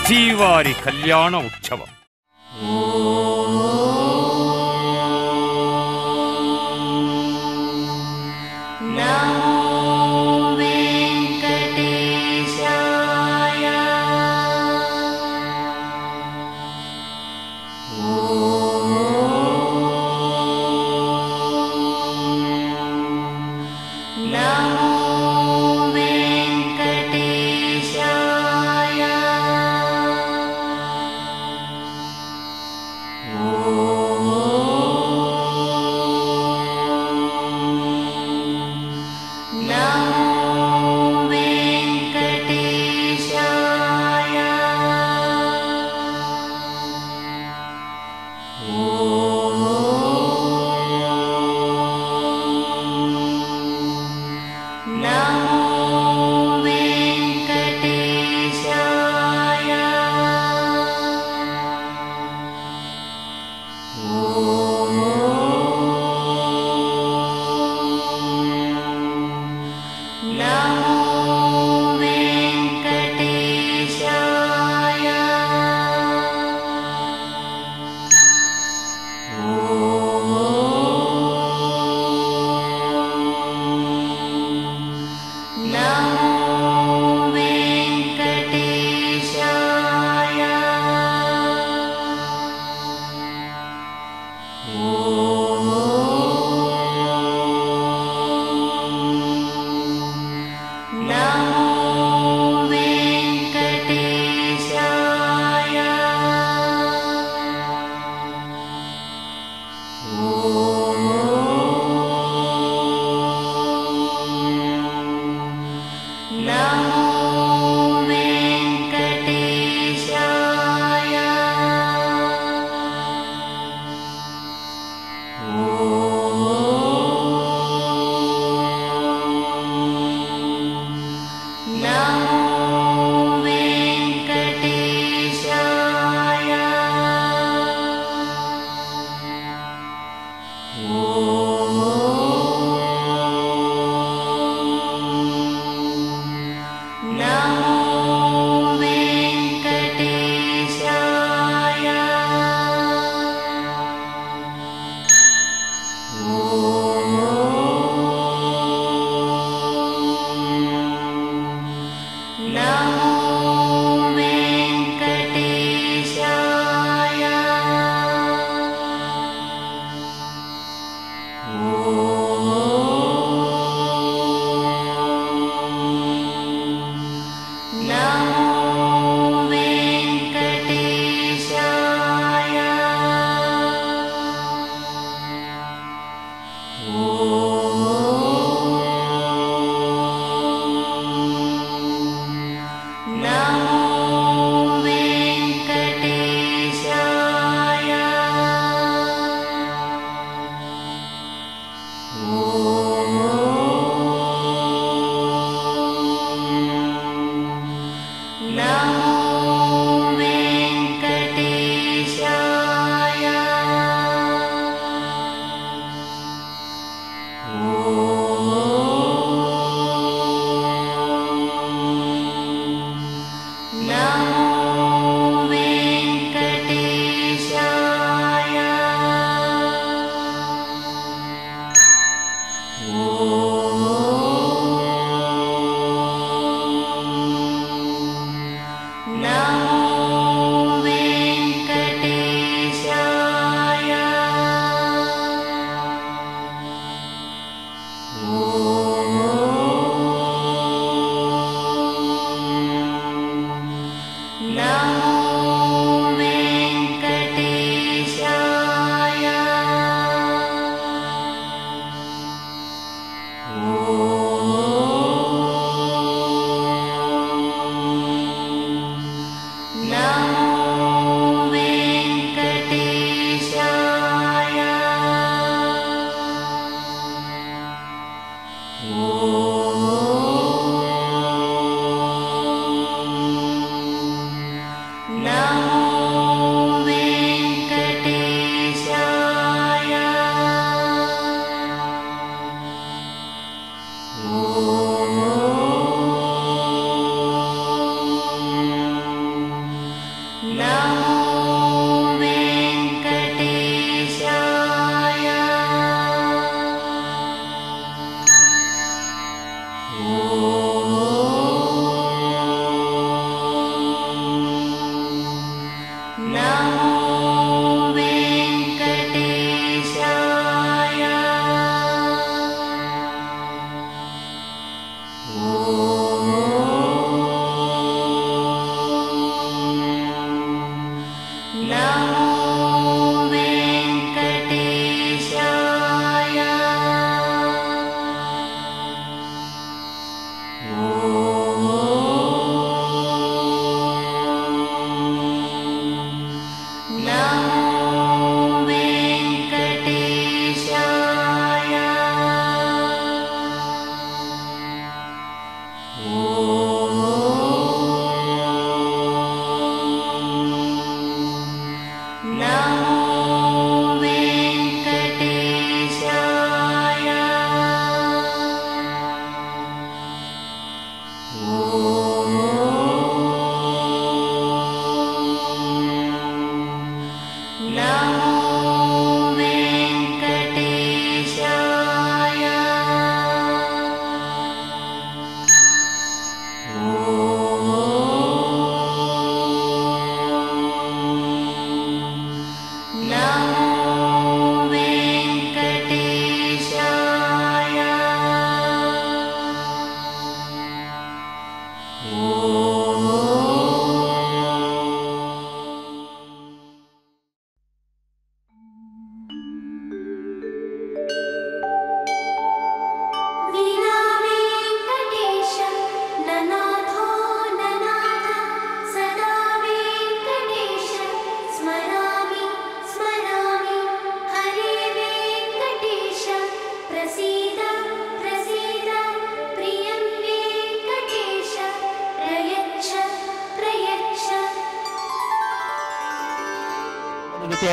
శ్రీవారి కళ్యాణ ఉత్సవం.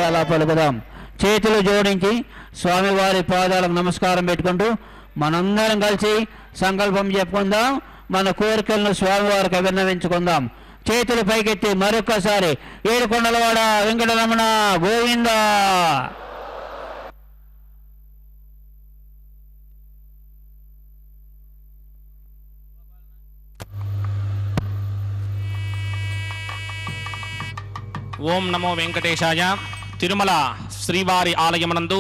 అలా పలుకుదాం. చేతులు జోడించి స్వామివారి పాదాలకు నమస్కారం పెట్టుకుంటూ మనందరం కలిసి సంకల్పం చెప్పుకుందాం. మన కోరికలను స్వామివారికి విన్నవించుకుందాం. చేతులు పైకెత్తి మరొక్కసారి ఏడుకొండలవాడ వెంకటరమణ గోవింద. ఓం నమో వెంకటేశాయ. తిరుమల శ్రీవారి ఆలయమునందు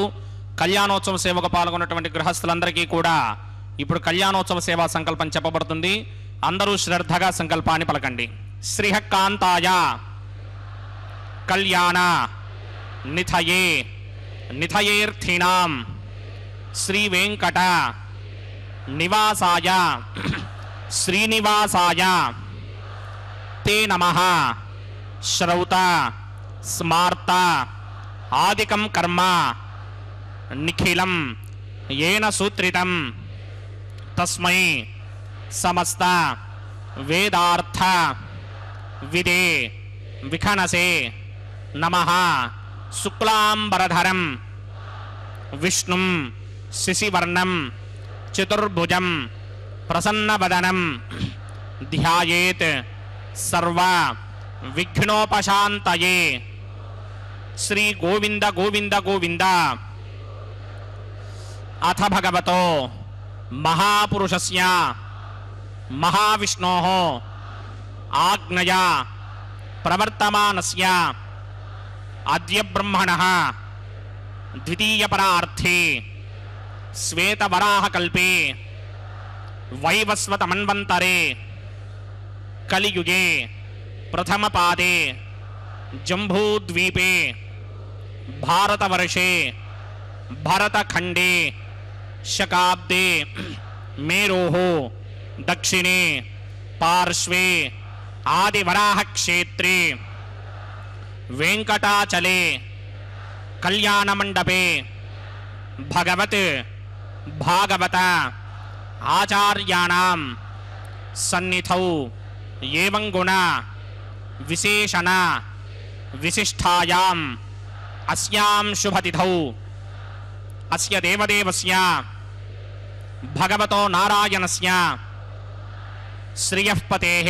కళ్యాణోత్సవ సేవకు పాల్గొన్నటువంటి గృహస్థులందరికీ కూడా ఇప్పుడు కళ్యాణోత్సవ సేవా సంకల్పం చెప్పబడుతుంది. అందరూ శ్రద్ధగా సంకల్పాన్ని పలకండి. శ్రీహకాంతాయ కళ్యాణ నిథయే నిథయేర్థినాం శ్రీ వెంకట నివాసాయ శ్రీనివాసాయ తే నమః. శ్రౌత స్మార్త ఆదికం కర్మ నిఖిలం ఏన సూత్రితం తస్మై సమస్త వేదార్థ విదే విఖనసే నమః. శుక్లాంబరధరం విష్ణుం శశివర్ణం చతుర్భుజం ప్రసన్నవదనం ధ్యాయేత్ సర్వ విఘ్నోపశాంతయే. శ్రీ గోవింద గోవింద గోవింద. అథ భగవతో మహాపురుషస్య మహావిష్ణోః ఆజ్ఞయా ప్రవర్తమానస్య అద్య బ్రహ్మణః ద్వితీయపరార్థే శ్వేతవరాహకల్పే వైవస్వతమన్వంతరే కలియుగే ప్రథమపాదే జంబూద్వీపే భారతవర్షే భరతఖండే శకాబ్దే మేరోః దక్షిణే పార్శ్వే ఆదివరాహక్షేత్రే వెంకటాచలే కళ్యాణమండపే భగవత్ భాగవత ఆచార్యాణం సన్నిధౌ ఏవం గుణ విశేషణ విశిష్టాయాం అస్యాం శుభతిథౌ అస్య దేవదేవస్య భగవతో నారాయణస్య శ్రియఃపతేః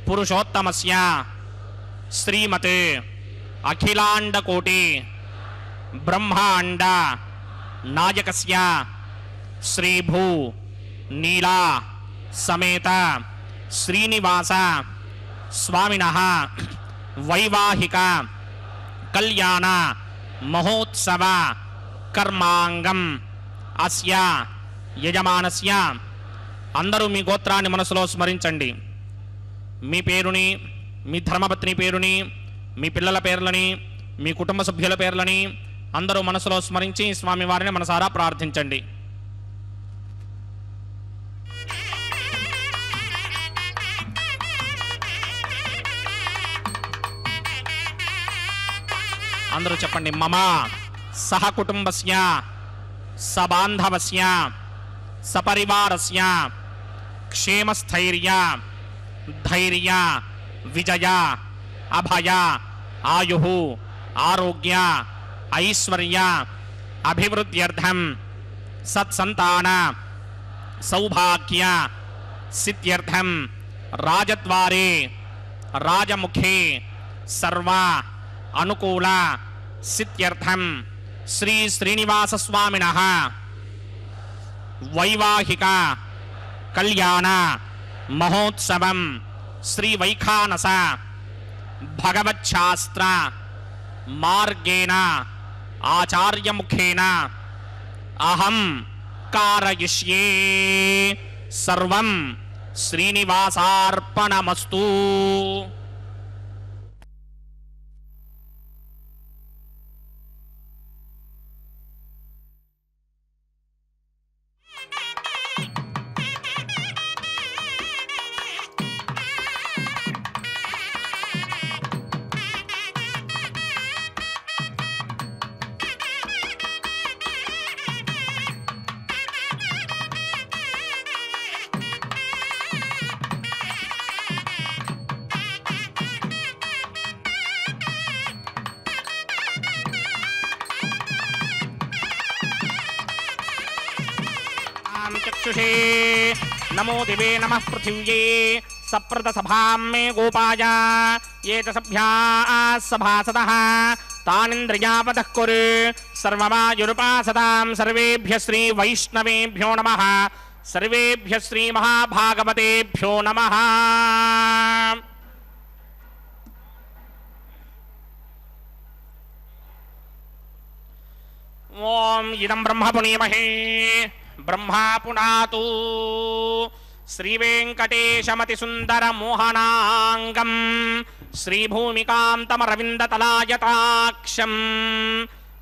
పురుషోత్తమస్య శ్రీమత్ అఖిలాండకోటి బ్రహ్మాండ నాయకస్య శ్రీభూ నీలా సమేత శ్రీనివాస స్వామినః వైవాహిక కళ్యాణ మహోత్సవ కర్మాంగం అస్య యజమానస్య అందరూ మీ గోత్రాన్ని మనసులో స్మరించండి. మీ పేరుని, మీ ధర్మపత్ని పేరుని, మీ పిల్లల పేర్లని, మీ కుటుంబ సభ్యుల పేర్లని అందరూ మనసులో స్మరించి స్వామివారిని మనసారా ప్రార్థించండి. అందరూ చెప్పండి. మమ సహ కుటుంబస్య సబాంధవస్య సపరివారస్య క్షేమస్థైర్య ధైర్య విజయ అభయ ఆయు ఆరోగ్య ఐశ్వర్య అభివృద్ధ్యర్థం సత్సంతాన సౌభాగ్య సిద్ధ్యర్థం రాజద్వారే రాజముఖే సర్వ అనుకూల సిద్ధ్యర్థం శ్రీ శ్రీనివాస స్వామినః వైవాహిక కళ్యాణ మహోత్సవం శ్రీ వైఖానస భగవచ్ఛాస్త్ర మార్గేణ ఆచార్యముఖేన అహం కారయిష్యే. సర్వం శ్రీనివాసార్పణమస్తు. चक्षुषे नमो दिवे नमः पृथिव्ये सप्रत सभां मे गोपाय ये च सभ्याः सभासदः तानिन्द्रियावतः कुरु सर्वमायुरुपासतां. सर्वेभ्यः श्री वैष्णवेभ्यो नमः. सर्वेभ्यः श्री महाभागवतेभ्यो नमः. ओम इदं ब्रह्म पुनीमहे ब्रह्मा पुनातु. श्रीवेंकटेशमति सुंदर मोहनांगम श्रीभूमिकांतमरविंदतलायताक्षं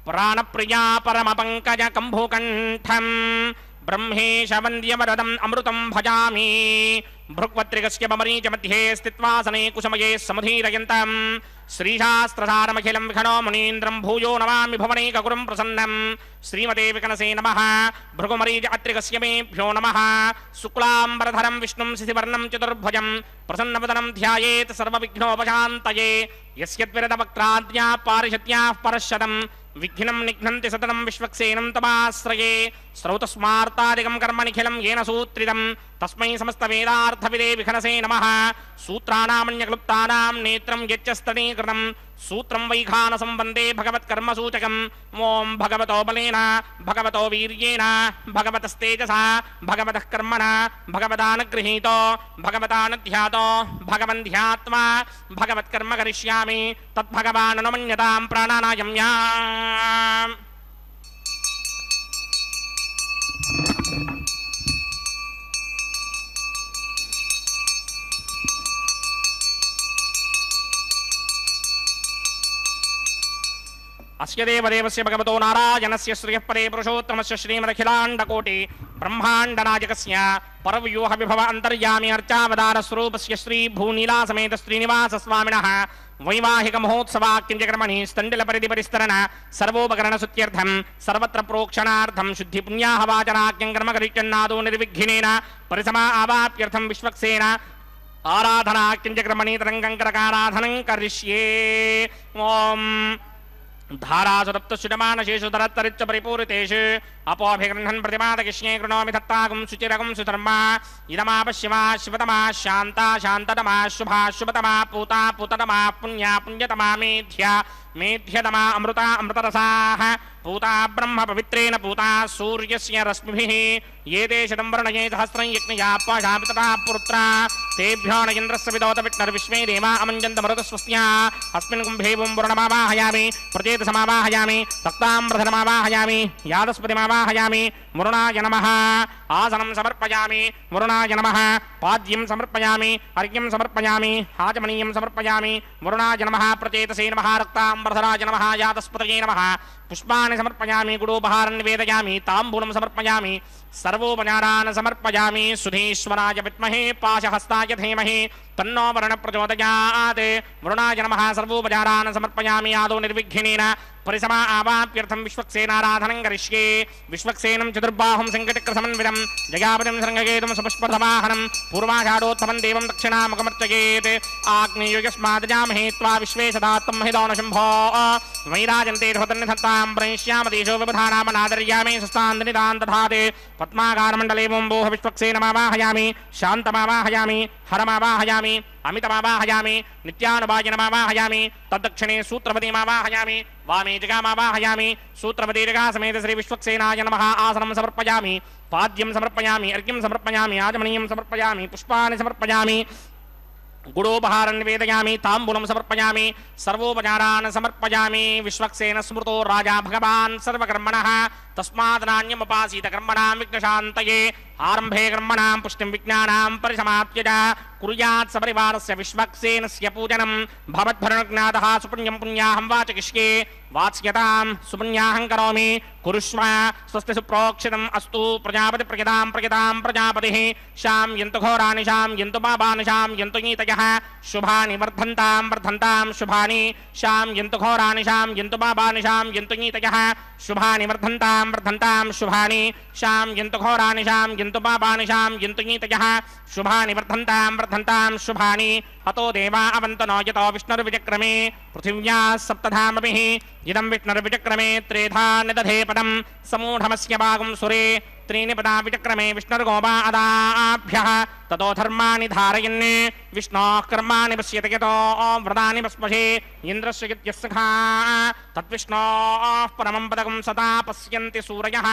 प्राणप्रिया परम पंकज कंभुकंठं ब्रह्मेश वंद्यवरदम् अमृतं भजामि. भृग्वत्रिकस्य बमरीच मध्ये स्थित्वासने कुसमये समुदीरयन्तं श्रीशास्त्रसारमखिलं विखनो मुनीन्द्रं भूयो नमामि भुवनैकगुरुं प्रसन्नं. श्रीमते विकनसे नमः. भृगुमरीच अत्रिकस्य मेभ्यो नमः. शुक्लाम्बरधरं विष्णुं शिशिवर्णं चतुर्भुजं प्रसन्नवदनं ध्यायेत् सर्वविघ्नोपशान्तये. यस्यद्विरदवक्त्राद्याः पारिषद्याः परश्शतं विघ्नं निघ्नन्ति सततं विश्वक्सेनं तमाश्रये. श्रौतस्मार्तादिकं कर्म निखिलं येन सूत्रितं तस्मै समस्तवेदार्थविदे विघनसे नमः. सूत्राणामन्यक्लुप्तानां नेत्रं यच्चस्तनीकृतं सूत्रं वैखानसं वन्दे भगवत्कर्मसूचकम्. ओं भगवतो बलेन भगवतो वीर्येण भगवतस्तेजसा भगवतः कर्मणा भगवदानुगृहीतो भगवतानुध्यातो भगवन्ध्यात्मा भगवत्कर्म करिष्यामि तद्भगवाननुमन्यतां प्राणानायम्या. अस्य देवदेवस्य भगवतो नारायणस्य श्रियः परे पुरुषोत्तमस्य श्रीमदखिलाण्डकोटि ब्रह्माण्डनायकस्य परव्यूह विभव अन्तर्यामि अर्चावतारस्वरूपस्य श्रीभूनीलासमेत श्रीनिवासस्वामिनः वैवाहिक महोत्सवाक्यञ्चकर्मणि स्तण्डिलपरिधिपरिस्तरण सर्वोपकरणशुद्ध्यर्थं सर्वत्र प्रोक्षणार्थं शुद्धिपुण्याहवाचनाख्यं कर्म करिष्यन्नादो निर्विघ्नेन परिसमा आवाप्यर्थं विश्वक्सेन आराधनाख्यञ्चकर्मणि तरङ्गङ्करकाराधनं करिष्ये. ओम धारासुरप्तशुडमानशेषु धरत्तरिच्च परिपूरितेषु अपोऽभिगृह्णन् प्रतिपादकृष्णे कृणोमि धत्तागुं सुचिरगुं सुधर्मा. इदमापश्यमा शिवतमा शान्ता शान्ततमा शुभा शुभतमा पूता पूततमा पुण्या पुण्यतमा मेध्या मेध्यतमा अमृता अमृतरसाः पूता ब्रह्म पवित्रेण पूता सूर्यस्य रश्मिभिः. ये ते शतं वर्णये सहस्रं यज्ञयापाशापितः पुत्रा तेभ्यो न इन्द्रस्य विदोत विष्णुर्विश्वे देवा अमञ्जन्तमरुतस्वस्त्या. अस्मिन् कुम्भे पूर्णमावाहयामि प्रचेतसमावाहयामि तक्ताम्रधनमावाहयामि यादस्पतिमावाहयामि వరుణాయ నమః ఆసనం సమర్పయామి వరుణాయ నమః పాద్యం సమర్పయామి అర్ఘ్యం సమర్పయామి ఆచమనీయం సమర్పయామి వరుణాయ నమః ప్రచేతసే నమః రక్తాంబరధరాయ నమః యాతస్పతయే నమః పుష్పాన్ని సమర్పయామి గుడోపహారం నివేదయామి తాంబూలం సమర్పయామి సర్వోపచారాన్ సమర్పయామి సుధీశ్వరాయ విద్మహే పాశహస్తాయ ధీమహి తన్నో వరుణ ప్రచోదయాత్ వరుణాయ నమః సర్వోపచారాన్ సమర్పయామి ఆదో నిర్విఘ్నేన పరిసమా ఆవాప్యర్థం విశ్వక్సేనారాధనం కరిష్యే విశ్వక్సేనం చతుర్బాహుం సంకటక్ర సమన్వితం జయాపతిం శృంగకేతుం సుపుష్పధమాహనం పూర్వాషాఢోత్తమం దేవం దక్షిణాముఖమర్చయేత్ ఆగ్నేయుయస్మాదజామహే త్వా విశ్వేశదాత్తం మహిదోనశంభో వైరాజంతే ధృతన్నిధత్తాం ప్రణశ్యామదేశో విబుధానామనాదర్యామి సుస్థాంతనిదాన్ దధాత్ పద్మాకారమండలే ఓంభోః విశ్వక్సేనమావాహయామి శాంతమావాహయామి హరమావాహయామి అమితమావాహయామి నిత్యానుభాజనమావాహయామి తద్దక్షిణే సూత్రపతిమావాహయామి వామే జగామావాహయామి సూత్రపతి జగా సమేత శ్రీ విశ్వక్సేనాయ నమః ఆసనం సమర్పయామి పాద్యం సమర్పయామి అర్ఘ్యం సమర్పయామి ఆచమనీయం సమర్పయామి పుష్పాన్ని సమర్పయామి గుడోపహారం నివేదయామి తాంబూలం సమర్పయామి సర్వోపచారాన్ సమర్పయామి విశ్వక్సేన స్మృతో రాజా భగవాన్ సర్వకర్మణః తస్మాత్ నాణ్యముపాసీత కర్మణాం విఘ్నశాంతయే ఆరంభే కర్మణాం పుష్టిం విజ్ఞానాం పరిసమాప్య చ కుర్యాత్ సపరివారస్య విశ్వక్సేనస్య పూజనం భవద్భరణజ్ఞాతః సుపుణ్యం పుణ్యాహం వాచకిష్యే వాచ్యతాం సుపుణ్యాహం కరోమి కురుష్వ స్వస్తి సుప్రోక్షితం అస్తు ప్రజాపతి ప్రజతాం ప్రజాపతిః శాం యంతు ఘోరాని శాం యంతు పాపాని శాం యంతు నీతయః శుభాని వర్ధంతాం శుభాని శాం యంతు ఘోరాని శాం యంతు పాపాని శాం యంతు నీతయః శుభాని వర్ధంతాం శుభాని శాం యంతు ఘోరాని శాం యంతు పాపాని శాం యంతు నీతయః శుభాని వర్ధంతాం శుభాని అతో దేవా అవంతనో యతో విష్ణుర్విచక్రమే పృథివ్యా సప్తధామభిః ఇదం విష్ణుర్విచక్రమే త్రేధా నిదధే పదం సమూఢమస్య భాగం సురే त्रीणि पदा विचक्रमे विष्णुर्गोपादाभ्यः ततो धर्माणि धारयन् विष्णोः कर्माणि पश्यति यतो व्रतानि पस्पशे इन्द्रस्य यज्ञस्सखा तद्विष्णोः परमं पदकं सदा पश्यन्ति सूरयः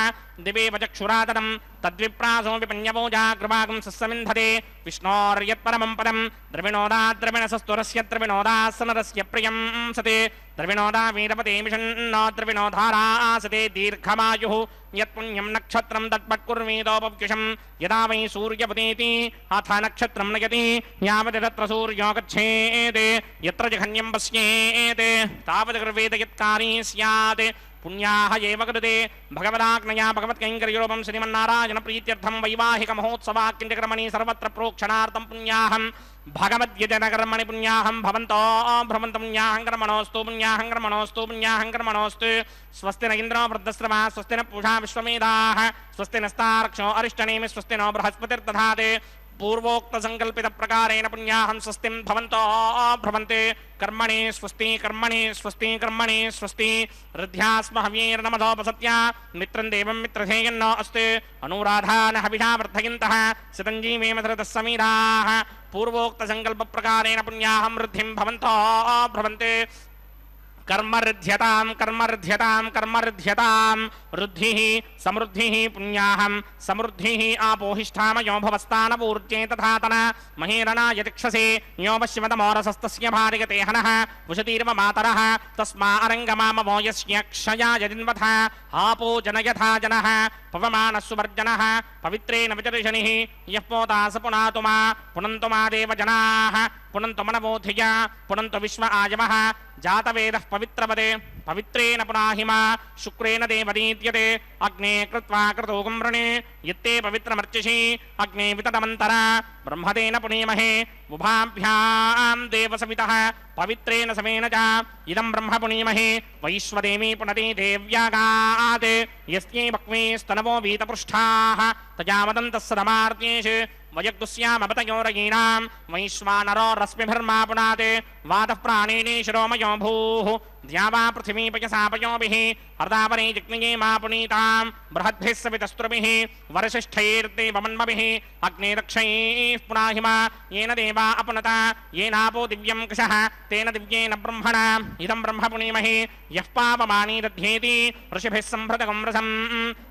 दिवेव चक्षुरातनं तद्विप्रासो विपन्यभोजाग्रभागं सस्समिन्धते विष्णोर्यत्परमं पदं द्रविणोदाद्रविणसस्तुरस्य द्रविणोदासनरस्य प्रियं सते द्रविणोदा वीरपते मिषन्नो द्रविणोधारासते दीर्घमायुः यत्पुण्यं नक्षत्रं तत्पट्कुर्वीदोपव्युषं यदा वै सूर्यपतेति अथ नक्षत्रं नयति यावत् तत्र सूर्यो गच्छेत् यत्र जघन्यं पश्येत् तावत् गर्वेद यत्कारी स्यात् पुण्याः एव कृते भगवदाज्ञया भगवत्कैङ्कर्यरूपं श्रीमन्नारायण प्रीत्यर्थं वैवाहिक महोत्सवाक्यकर्मणि सर्वत्र प्रोक्षणार्थं पुण्याहं भगवद्यजनकर्मणि पुण्याहं भवन्तो भ्रमन्तं पुण्याहं कर्मणोऽस्तु स्वस्ति न इन्द्रो वृद्धस्रवा स्वस्ति न पूषा विश्वमेधाः स्वस्ति नस्तार्क्ष्यो अरिष्टनेमि स्वस्ति नो बृहस्पतिर्दधाते पूर्वोक्त संकल्पित प्रकारेण पुण्याहं स्वस्तिं भवन्तो भ्रमन्ते कर्मणि स्वस्ति ऋद्ध्यास्म हव्यैर्नमधोपसत्या मित्रं देवं मित्रधेयन्नो अस्ति अनुराधान हविषा वर्धयन्तः सितञ्जीवेम धृतः समीराः पूर्वोक्त संकल्प प्रकारेण पुण्याहं ऋद्धिं भवन्तो भ्रमन्ते कर्मर्ध्यतां ऋद्धिः समृद्धिः पुण्याहं समृद्धिः आपोहिष्ठामयो भवस्तानपूर्जे तथातन महेरणाय तिक्षसे यो पश्यमतमोरसस्तस्य भार्यते हनः वुषतीर्व मातरः तस्मा अरङ्गमामवो यस्य क्षयाय दिन्वथ आपो जनयथा जनः पवमानः सुवर्जनः पवित्रेण विचर्षणिः यः पोता स पुनातु मा पुनन्तु मा देवजनाः पुनन्तु मनवोधिया पुनन्तु विश्व आयवः जातवेदः पवित्रपदे पवित्रेण पुनाहिमा शुक्रेण देवदीत्यते अग्ने कृत्वा क्रतोगं वृणे यत्ते पवित्रमर्चिषि अग्ने विततमन्तरा ब्रह्मतेन पुनीमहे उभाभ्यां देवसवितः पवित्रेण समेन च इदं ब्रह्म पुनीमहे वैश्वदेवी पुनति देव्यागात् यस्यै बक्वे स्तनवो वीतपृष्ठाः तजावदन्तः सदमार्त्येषु वयग्दुस्यामपतयोरयीणां वैश्वानरो रश्मिभिर्मा पुनात् वातः प्राणेने शिरोमयो भूः द्यावा पृथिवी पयसापयोभिः अर्धापरे जिग्नये मा पुनीतां बृहद्भिः सवितस्त्रुभिः वरशिष्ठैर्देवमन्मभिः अग्ने दक्षैः पुनाहिमा येन देवा अपनता येनापो दिव्यं कृशः तेन दिव्येन ब्रह्मणा इदं ब्रह्म पुनीमहे यः पापमानी दध्येति ऋषिभिः सम्भृतकं रसं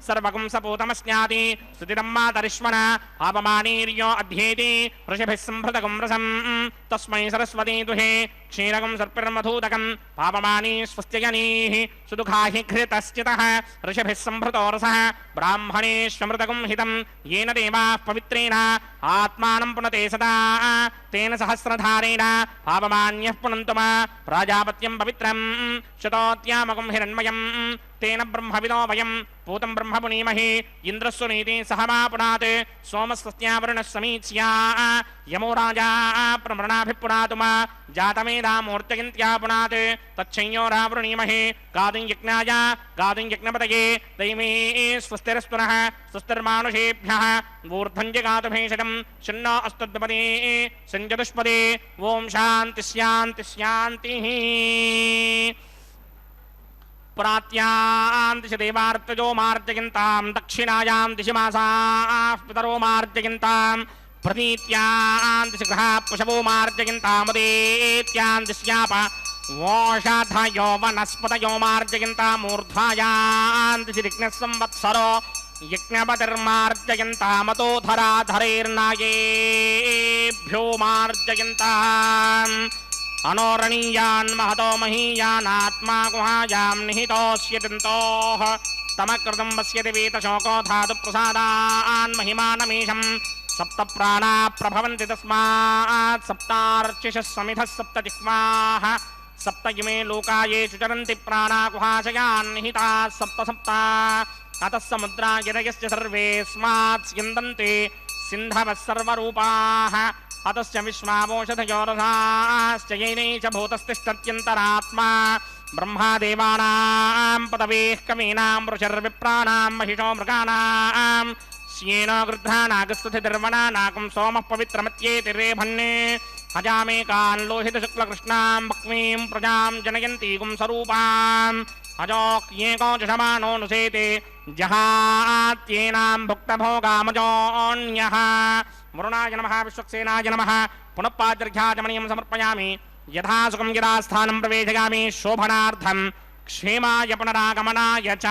सर्वकं सपूतमस्याति स्तुतिरं मातरिष्मणा आपमानीर्यो अध्येति ऋषिभिः सम्भृतकं रसं तस्मै सरस्वती दुहे क्षीरकं सर्पिर्मधूदकं पापमानी स्वस्त्ययनीः सुदुःखाहि घृतश्चितः ऋषभिः सम्भृतो रसः ब्राह्मणेष्वमृतकं हितं येन देवाः पवित्रेण आत्मानं पुनते सदा तेन सहस्रधारेण पापमान्यः पुनन्तु प्राजापत्यं पवित्रं शतोत्यामकं हिरण्मयं तेन ब्रह्मविदो वयं पूतं ब्रह्म पुनीमहि इन्द्रस्वनीति सहमा पुनात् सोमस्वस्त्यावरुणः समीत्स्या यमो राजा प्रमृणाभिपुनातु जातमेधा मूर्तयन्त्या पुनात् तच्छंयोरावृणीमहि गादिं यज्ञाय गादिं यज्ञपतये दैमे स्वस्तिरस्तुनः स्वस्तिर्मानुषेभ्यः ऊर्ध्वं जगातु भेषजं शन्नो अस्तुद्वपदे सञ्जतुष्पदे ॐ शान्ति शान्ति शान्तिः प्रात्यां दिशि देवार्तजो मार्जयन्तां दक्षिणायां दिशि मासाः पितरो मार्जयन्तां प्रतीत्यां दिशि गृहाः पशवो मार्जयन्तामुदेत्यां दिश्याप वोषाधयो वनस्पतयो मार्जयन्तामूर्ध्वायां दिशि ऋग्नः संवत्सरो यज्ञपतिर्मार्जयन्तामतोधराधरेर्नायेभ्यो मार्जयन्ताम् अनोरणीयान् महतो महीयानात्मा गुहायां निहितोऽस्यदन्तोः तमकृतं वस्यति वीतशोको धातु प्रसादान् महिमानमीशं सप्त प्राणा प्रभवन्ति तस्मात् सप्तार्चिषः समिधः सप्त जिह्वाः सप्त इमे लोका येषु चरन्ति प्राणा गुहाशयान् निहिताः सप्त सप्ता अतः समुद्रा गिरयश्च सर्वेऽस्मात् स्यन्दन्ति सिन्धवः सर्वरूपाः अतश्च विश्वावोषधयोरथाश्च येनै च भूतस्तिष्ठत्यन्तरात्मा ब्रह्मादेवानां पदवेः कवीनां ऋषिर्विप्राणां महिषो मृगाणां स्येनो गृध्रानागस्तुतिर्वणानाकं सोमः पवित्रमत्येतिरेभन्ने हजामेकान् लोहितशुक्लकृष्णां भक्मीं प्रजां जनयन्तीगुं स्वरूपाम् अजोक्येको जषमानो नुसेते जहात्येनां भुक्तभोगामजोऽन्यः वरुणाय नमः विश्वक्सेनाय नमः पुनः पाद्यर्घ्याचमनीयं समर्पयामि यथा सुखं यदा स्थानं प्रवेशयामि शोभनार्थं क्षेमाय पुनरागमनाय च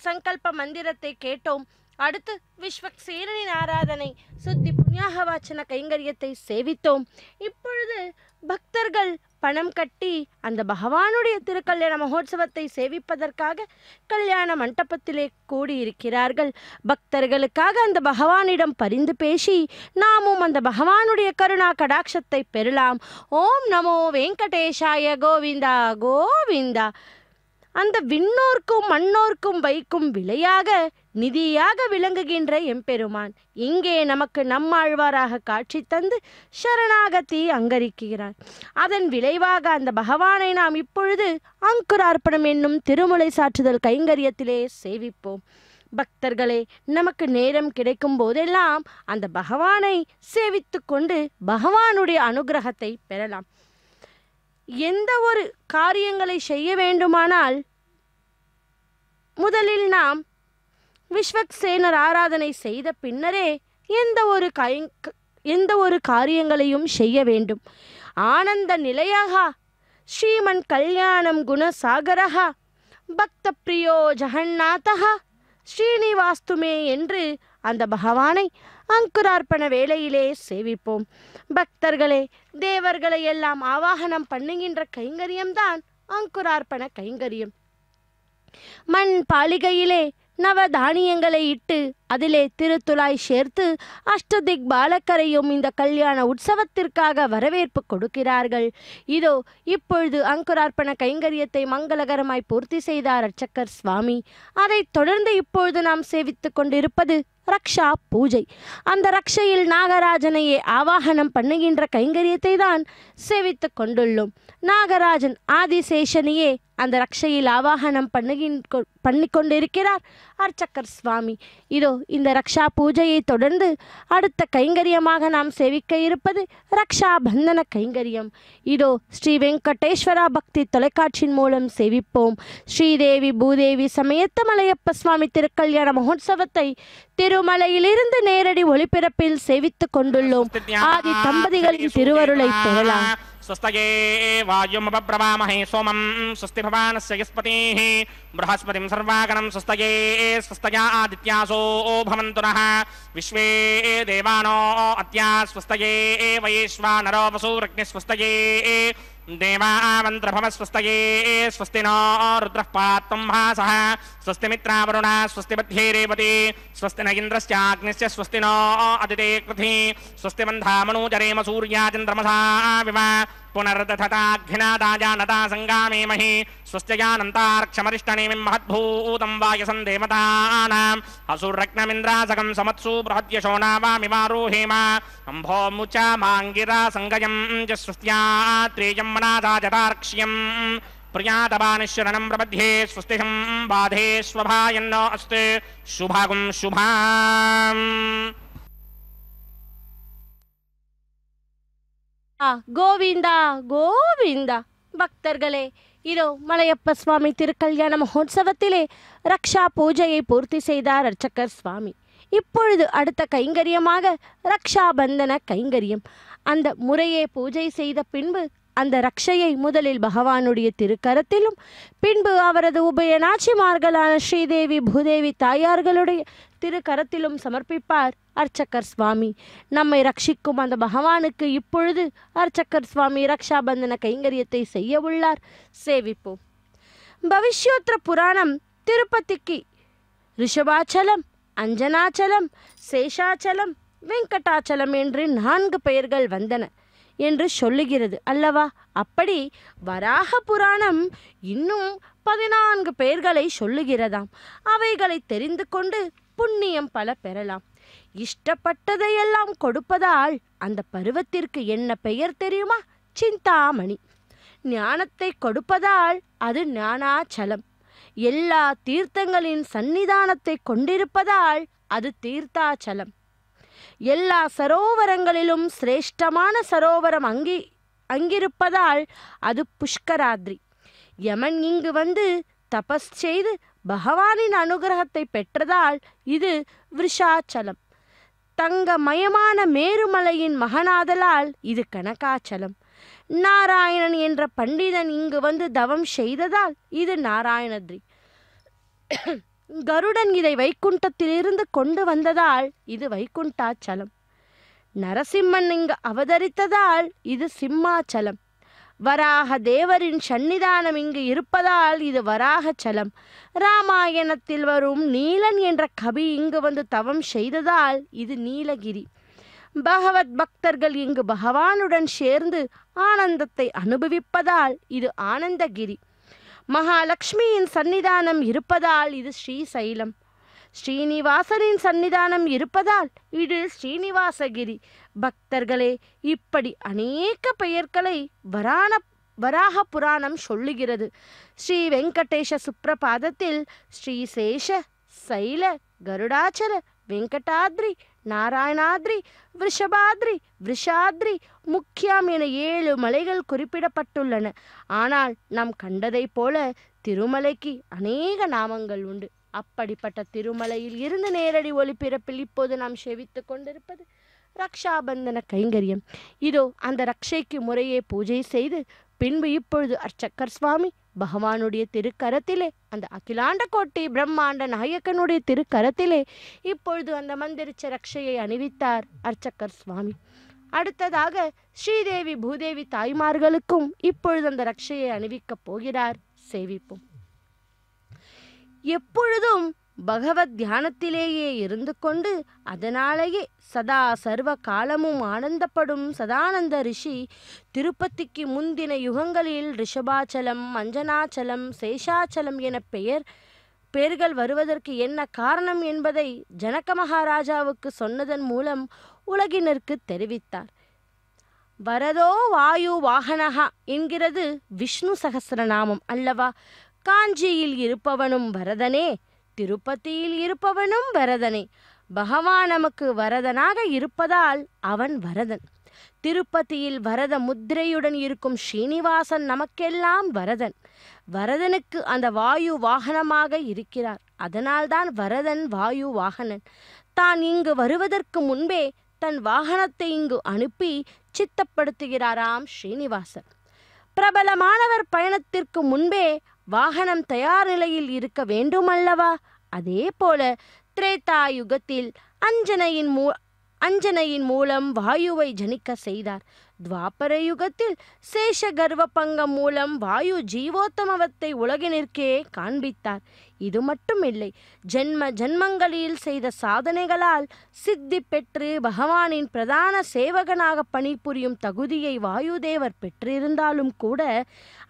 சங்கல்ப மந்திரத்தை கேட்டோம். அடுத்து விஸ்வக்சேனனின் ஆராதனை சுத்தி புண்ணியாக வாச்சன கைங்கரியத்தை சேவித்தோம். இப்பொழுது பக்தர்கள் பணம் கட்டி அந்த பகவானுடைய திருக்கல்யாண மகோத்சவத்தை சேவிப்பதற்காக கல்யாண மண்டபத்திலே கூடியிருக்கிறார்கள். பக்தர்களுக்காக அந்த பகவானிடம் பரிந்து பேசி நாமும் அந்த பகவானுடைய கருணா கடாட்சத்தை பெறலாம். ஓம் நமோ வெங்கடேஷாய கோவிந்தா கோவிந்தா. அந்த விண்ணோர்க்கும் மண்ணோர்க்கும் வைக்கும் விலையாக நிதியாக விளங்குகின்ற எம்பெருமான் இங்கே நமக்கு நம்மாழ்வாராக காட்சி தந்து சரணாகதி அங்கரிக்கிறார். அதன் விளைவாக அந்த பகவானை நாம் இப்பொழுது அங்குரார்ப்பணம் என்னும் திருமுலை சாற்றுதல் கைங்கரியத்திலே சேவிப்போம். பக்தர்களே, நமக்கு நேரம் கிடைக்கும் போதெல்லாம் அந்த பகவானை சேவித்து கொண்டு பகவானுடைய அனுகிரகத்தை பெறலாம். எந்த ஒரு காரியங்களை செய்ய வேண்டுமானால் முதலில் நாம் விஸ்வக்சேனர் ஆராதனை செய்த பின்னரே எந்த ஒரு காரியங்களையும் செய்ய வேண்டும். ஆனந்த நிலையாக ஸ்ரீமன் கல்யாணம் குணசாகரக பக்த பிரியோ ஜெகநாதக ஸ்ரீனிவாஸ்துமே என்று அந்த பகவானை அங்குரார்ப்பண வேளையிலே சேவிப்போம். பக்தர்களே, தேவர்களை எல்லாம் ஆவாகனம் பண்ணுகின்ற கைங்கரியம்தான் அங்குரார்ப்பண கைங்கரியம். மண் பாலிகையிலே நவ தானியங்களை இட்டு அதிலே திருத்துளாய் சேர்த்து அஷ்டதிக் பாலக்கரையும் இந்த கல்யாண உற்சவத்திற்காக வரவேற்பு கொடுக்கிறார்கள். இதோ இப்பொழுது அங்குரார்ப்பண கைங்கரியத்தை மங்களகரமாய் பூர்த்தி செய்தார் அர்ச்சகர் சுவாமி. அதைத் தொடர்ந்து இப்பொழுது நாம் சேவித்து கொண்டிருப்பது ரக்ஷா பூஜை. அந்த ரக்ஷையில் நாகராஜனையே ஆவாகனம் பண்ணுகின்ற கைங்கரியத்தை தான் சேவித்து கொண்டுள்ளோம். நாகராஜன் ஆதிசேஷனையே அந்த ரக்ஷையில் ஆவாகனம் பண்ணி கொண்டிருக்கிறார் அர்ச்சகர் சுவாமி. இதோ இந்த ரக்ஷா பூஜையை தொடர்ந்து அடுத்த கைங்கரியமாக நாம் சேவிக்க இருப்பது ரக்ஷா பந்தன கைங்கரியம். இதோ ஸ்ரீ வெங்கடேஸ்வரா பக்தி தொலைக்காட்சியின் மூலம் சேவிப்போம். ஸ்ரீதேவி பூதேவி சமேத்த மலையப்ப சுவாமி திருக்கல்யாண மகோத்சவத்தை திருமலையிலிருந்து நேரடி ஒளிபரப்பில் சேவித்துக் கொண்டுள்ளோம். ஆதி தம்பதிகளின் திருவருளை பெறலாம். स्वस्तये वायुमुपब्रवामहे सोमं स्वस्ति भवानस्य यस्पतिः बृहस्पतिं सर्वागणं स्वस्तये स्वस्तया आदित्यासो भवन्तु नः विश्वे देवानो अत्या स्वस्तये वैश्वानरो वसूरग्निः स्वस्तये देवावन्त्रभवस्वस्तये स्वस्ति नो रुद्रः पात्वं भासः स्वस्ति मित्रावरुणः स्वस्ति बध्ये रेवती स्वस्ति न इन्द्रश्चाग्निश्च स्वस्ति नो अदिते कृधि स्वस्ति बन्धामनूजरेम सूर्याचन्द्रमसा विव पुनर्दधताघ्नादाजानता सङ्गामेमहि स्वस्त्यजानन्तार्क्षमरिष्टनेमिं महद्भूतं वायसं देवतानाम् असुरग्नमिन्द्रासकं समत्सु बृहद्यशो नावामिवारोहेम अम्भो मुचा माङ्गिरा सङ्गयं च स्वस्त्या त्रेयं मनादाजतार्क्ष्यम् प्रियातपानिश्चरणं प्रबध्ये स्वस्तिहं बाधे स्वभायन्नो अस्ते शुभागुं शुभाम् கோவிந்தா கோவிந்தா. பக்தர்களே, இதோ மலையப்ப சுவாமி திருக்கல்யாண மகோத்சவத்திலே ரக்ஷா பூஜையை பூர்த்தி செய்தார் அர்ச்சகர் சுவாமி. இப்பொழுது அடுத்த கைங்கரியமாக ரக்ஷா பந்தன கைங்கரியம். அந்த முறையே பூஜை செய்த பின்பு அந்த ரக்ஷையை முதலில் பகவானுடைய திருக்கரத்திலும் பின்பு அவரது உபயநாச்சிமார்களான ஸ்ரீதேவி பூதேவி தாயார்களுடைய திருக்கரத்திலும் சமர்ப்பிப்பார் அர்ச்சகர் சுவாமி. நம்மை ரட்சிக்கும் அந்த பகவானுக்கு இப்பொழுது அர்ச்சகர் சுவாமி ரக்ஷாபந்தன கைங்கரியத்தை செய்ய உள்ளார். சேவிப்போம். பவிஷ்யோத்திர புராணம் திருப்பதிக்கு ரிஷபாச்சலம், அஞ்சனாச்சலம், சேஷாச்சலம், வெங்கடாச்சலம் என்று 4 பெயர்கள் வந்தன என்று சொல்லுகிறது அல்லவா? அப்படி வராக புராணம் இன்னும் 14 பெயர்களை சொல்லுகிறதாம். அவைகளை தெரிந்து கொண்டு புண்ணியம் பல பெறலாம். இஷ்டப்பட்டதையெல்லாம் கொடுப்பதால் அந்த பருவத்திற்கு என்ன பெயர் தெரியுமா? சிந்தாமணி. ஞானத்தை கொடுப்பதால் அது ஞானாச்சலம். எல்லா தீர்த்தங்களின் சன்னிதானத்தை கொண்டிருப்பதால் அது தீர்த்தாச்சலம். எல்லா சரோவரங்களிலும் சிரேஷ்டமான சரோவரம் அங்கிருப்பதால் அது புஷ்கராத்ரி. யமன் இங்கு வந்து தபஸ் செய்து பகவானின் அனுகிரகத்தை பெற்றதால் இது விருஷாச்சலம். தங்கமயமான மேருமலையின் மகனாதலால் இது கனகாச்சலம். நாராயணன் என்ற பண்டிதன் இங்கு வந்து தவம் செய்ததால் இது நாராயணத்ரி. கருடன் இதை வைகுண்டத்திலிருந்து கொண்டு வந்ததால் இது வைகுண்டாச்சலம். நரசிம்மன் இங்கு அவதரித்ததால் இது சிம்மாச்சலம். வராக தேவரின் சன்னிதானம் இங்கு இருப்பதால் இது வராகச்சலம். ராமாயணத்தில் வரும் நீலன் என்ற கவி இங்கு வந்து தவம் செய்ததால் இது நீலகிரி. பகவத் பக்தர்கள் இங்கு பகவானுடன் சேர்ந்து ஆனந்தத்தை அனுபவிப்பதால் இது ஆனந்தகிரி. மகாலட்சுமியின் சன்னிதானம் இருப்பதால் இது ஸ்ரீசைலம். ஸ்ரீனிவாசனின் சன்னிதானம் இருப்பதால் இது ஸ்ரீனிவாசகிரி. பக்தர்களே, இப்படி அநேக பெயர்களை வராக புராணம் சொல்லுகிறது. ஸ்ரீ வெங்கடேஷ சுப்ரபாதத்தில் ஸ்ரீசேஷ, சைல, கருடாச்சல, வெங்கடாத்ரி, நாராயணாத்ரி, விஷபாத்ரி, விஷாத்ரி, முக்கியம் என 7 மலைகள் குறிப்பிடப்பட்டுள்ளன. ஆனால் நாம் கண்டதை போல திருமலைக்கு அநேக நாமங்கள் உண்டு. அப்படிப்பட்ட திருமலையில் இருந்து நேரடி ஒளிபரப்பில் இப்போது நாம் செவித்து கொண்டிருப்பது ரக்ஷாபந்தன கைங்கரியம். இதோ அந்த ரக்ஷைக்கு முறையே பூஜை செய்து பின்பு இப்பொழுது அர்ச்சகர் சுவாமி பகவானுடைய திருக்கரத்திலே, அந்த அகிலாண்ட கோட்டி பிரம்மாண்ட நாயக்கனுடைய திருக்கரத்திலே இப்பொழுது அந்த மந்திரிச்ச ரக்ஷையை அணிவித்தார் அர்ச்சகர் சுவாமி. அடுத்ததாக ஸ்ரீதேவி பூதேவி தாய்மார்களுக்கும் இப்பொழுது அந்த ரக்ஷையை அணிவிக்கப் போகிறார். சேவிப்போம். எப்பொழுதும் பகவத் தியானத்திலேயே இருந்து கொண்டு அதனாலேயே சதா சர்வ காலமும் ஆனந்தப்படும் சதானந்த ரிஷி திருப்பதிக்கு முந்தின யுகங்களில் ரிஷபாச்சலம், அஞ்சனாச்சலம், சேஷாச்சலம் என பெயர்கள் வருவதற்கு என்ன காரணம் என்பதை ஜனக மகாராஜாவுக்கு சொன்னதன் மூலம் உலகினருக்கு தெரிவித்தார். வரதோ வாயு வாகனஹா என்கிறது விஷ்ணு சகஸ்ரநாமம் அல்லவா? காஞ்சியில் இருப்பவனும் வரதனே, திருப்பதியில் இருப்பவனும் வரதனே. பகவான் நமக்கு வரதனாக இருப்பதால் அவன் வரதன். திருப்பதியில் வரத முத்திரையுடன் இருக்கும் ஸ்ரீனிவாசன் நமக்கெல்லாம் வரதன். வரதனுக்கு அந்த வாயு வாகனமாக இருக்கிறார். அதனால்தான் வரதன் வாயு வாகனன். தான் இங்கு வருவதற்கு முன்பே தன் வாகனத்தை இங்கு அனுப்பி சித்தப்படுத்துகிறாராம் ஸ்ரீனிவாசர். பிரபலமானவர் பயணத்திற்கு முன்பே வாகனம் தயார் நிலையில் இருக்க வேண்டுமல்லவா? அதே போல திரேதா யுகத்தில் அஞ்சனையின் மூலம் வாயுவை ஜனிக்க செய்தார். துவாபர யுகத்தில் சேஷ கர்வபங்கம் மூலம் வாயு ஜீவோத்தமவத்தை உலகினிற்கே காண்பித்தார். இது மட்டுமில்லை, ஜென்மங்களில் செய்த சாதனைகளால் சித்தி பெற்று பகவானின் பிரதான சேவகனாக பணிபுரியும் தகுதியை வாயுதேவர் பெற்றிருந்தாலும் கூட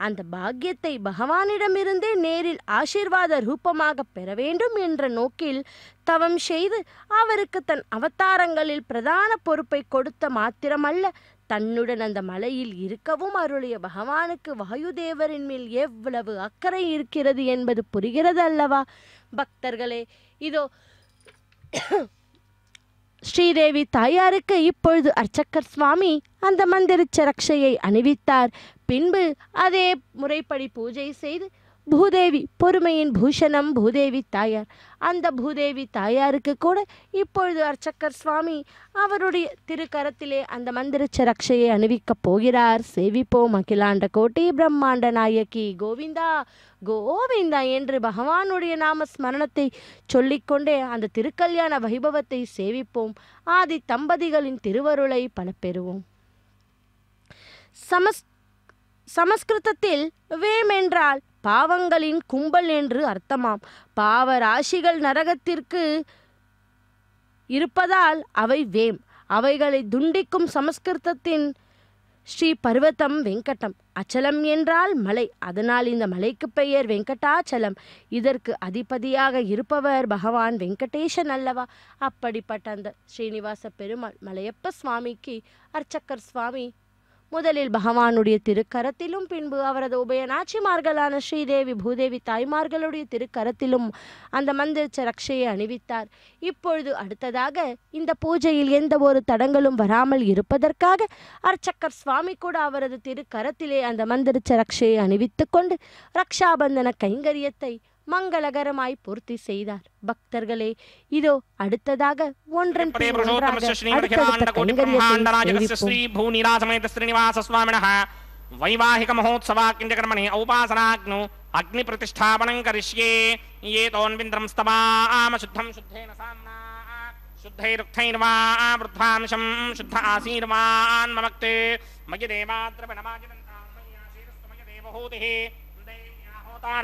அந்த பாக்கியத்தை பகவானிடமிருந்தே நேரில் ஆசீர்வாத ரூபமாக பெற வேண்டும் என்ற நோக்கில் தவம் செய்து அவருக்கு தன் அவதாரங்களில் பிரதான பொறுப்பை கொடுத்த மாத்திரமல்ல, தன்னுடன் அந்த மலையில் இருக்கவும் அருளிய பகவானுக்கு வாயுதேவரின் மேல் எவ்வளவு அக்கறை இருக்கிறது என்பது புரிகிறது அல்லவா? பக்தர்களே, இதோ ஸ்ரீதேவி தாயாருக்கு இப்பொழுது அர்ச்சகர் சுவாமி அந்த மந்திரிச்ச ரக்ஷையை அணிவித்தார். பின்பு அதே முறைப்படி பூஜை செய்து பூதேவி, பொறுமையின் பூஷணம் பூதேவி தாயார், அந்த பூதேவி தாயாருக்கு கூட இப்பொழுது அர்ச்சகர் சுவாமி அவருடைய திருக்கரத்திலே அந்த மந்திரிச்ச ரக்ஷையை அணிவிக்கப் போகிறார். சேவிப்போம். அகிலாண்ட கோட்டி பிரம்மாண்ட நாயகி கோவிந்தா கோவிந்தா என்று பகவானுடைய நாம ஸ்மரணத்தை சொல்லிக்கொண்டே அந்த திருக்கல்யாண வைபவத்தை சேவிப்போம். ஆதி தம்பதிகளின் திருவருளை பல பெறுவோம். சமஸ்கிருதத்தில் வேம் என்றால் பாவங்களின் கும்பல் என்று அர்த்தமாம். பாவ ராசிகள் நரகத்திற்கு இருப்பதால் அவை வேம். அவைகளை துண்டிக்கும் சமஸ்கிருதத்தின் ஸ்ரீ பர்வதம் வெங்கடம். அச்சலம் என்றால் மலை, அதனால் இந்த மலைக்கு பெயர் வெங்கடாச்சலம். இதற்கு அதிபதியாக இருப்பவர் பகவான் வெங்கடேசன் அல்லவா? அப்படிப்பட்ட அந்த ஸ்ரீனிவாச பெருமாள் மலையப்ப சுவாமிக்கு அர்ச்சகர் சுவாமி முதலில் பகவானுடைய திருக்கரத்திலும் பின்பு அவரது உபயநாச்சிமார்களான ஸ்ரீதேவி பூதேவி தாய்மார்களுடைய திருக்கரத்திலும் அந்த மந்திரிச்ச ரக்ஷையை அணிவித்தார். இப்பொழுது அடுத்ததாக இந்த பூஜையில் எந்த ஒரு தடங்களும் வராமல் இருப்பதற்காக அர்ச்சகர் சுவாமி கூட அவரது திருக்கரத்திலே அந்த மந்திரிச்ச ரக்ஷையை அணிவித்து கொண்டு ரக்ஷாபந்தன கைங்கரியத்தை மங்களகரமாய் பூர்த்தி செய்தார். பக்தர்களே, இதோ அடுத்ததாக ஒன்றன் வைவாஹிக மகோத்சவாக்கிஞ்சகர்மணி ஔபாசனாக்னு அக்னி பிரதிஷ்டாபனம் கரிஷ்யே. ஏதோன்விந்திரம் ஸ்தவாம சுத்தம் சுத்தேன சாம்னா சுத்தைருக்தைர்வா வృద్ధాంశం శుద్ధ ఆశీర్వాన్ మమక్తే మయ దేవాత్ర ప్రణమాజినంతాం మయ్యాశీరస్తు మయ దేవహూతిః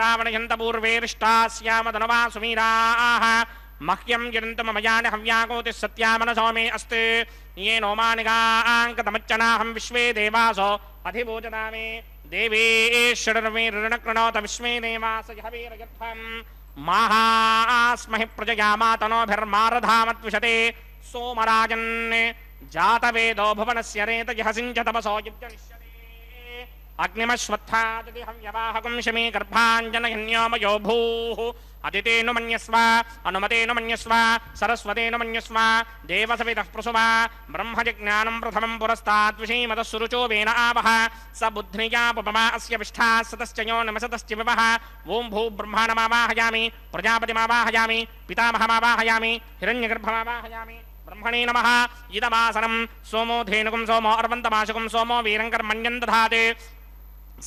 రావణయంత పూర్వేరిష్టాస్యామధనవా సుమీరాః మహ్యం గిరంతమయాన హవ్యాకోతి సత్యామనసో మే అస్తు येनो मानिकाङ्कतमच्चनाहं विश्वे देवासो अधिभोजनामे देवेश्वरर्वीर्णकृणोत विश्वे देवास यहवीरयत्वं माहास्महि प्रजया मातनोभिर्मारधामत्विषते सोमराजन् जातवेदो भुवनस्य रेतयः सिञ्चतपसो युज्यनिष्यते अग्निमश्वत्थादिति हव्यवाहकं शमी गर्भाञ्जनयन्योमयो भूः अदितेनु मन्यस्व अनुमतेनु मन्यस्व सरस्वतेनु मन्यस्व देवसवितः प्रसुवा ब्रह्मजिज्ञानं प्रथमं पुरस्तात् विषीमतः सुरुचो वेन आवः स बुद्ध्नियापमा अस्य विष्ठा सतश्चयो नमसतश्च विवः ओं भू ब्रह्माणमावाहयामि प्रजापतिमावाहयामि पितामहमावाहयामि हिरण्यगर्भमावाहयामि ब्रह्मणे नमः इदमासनं सोमो धेनुकं सोमो अर्वन्तमाशुकं सोमो वीरङ्कर्मण्यं दधाते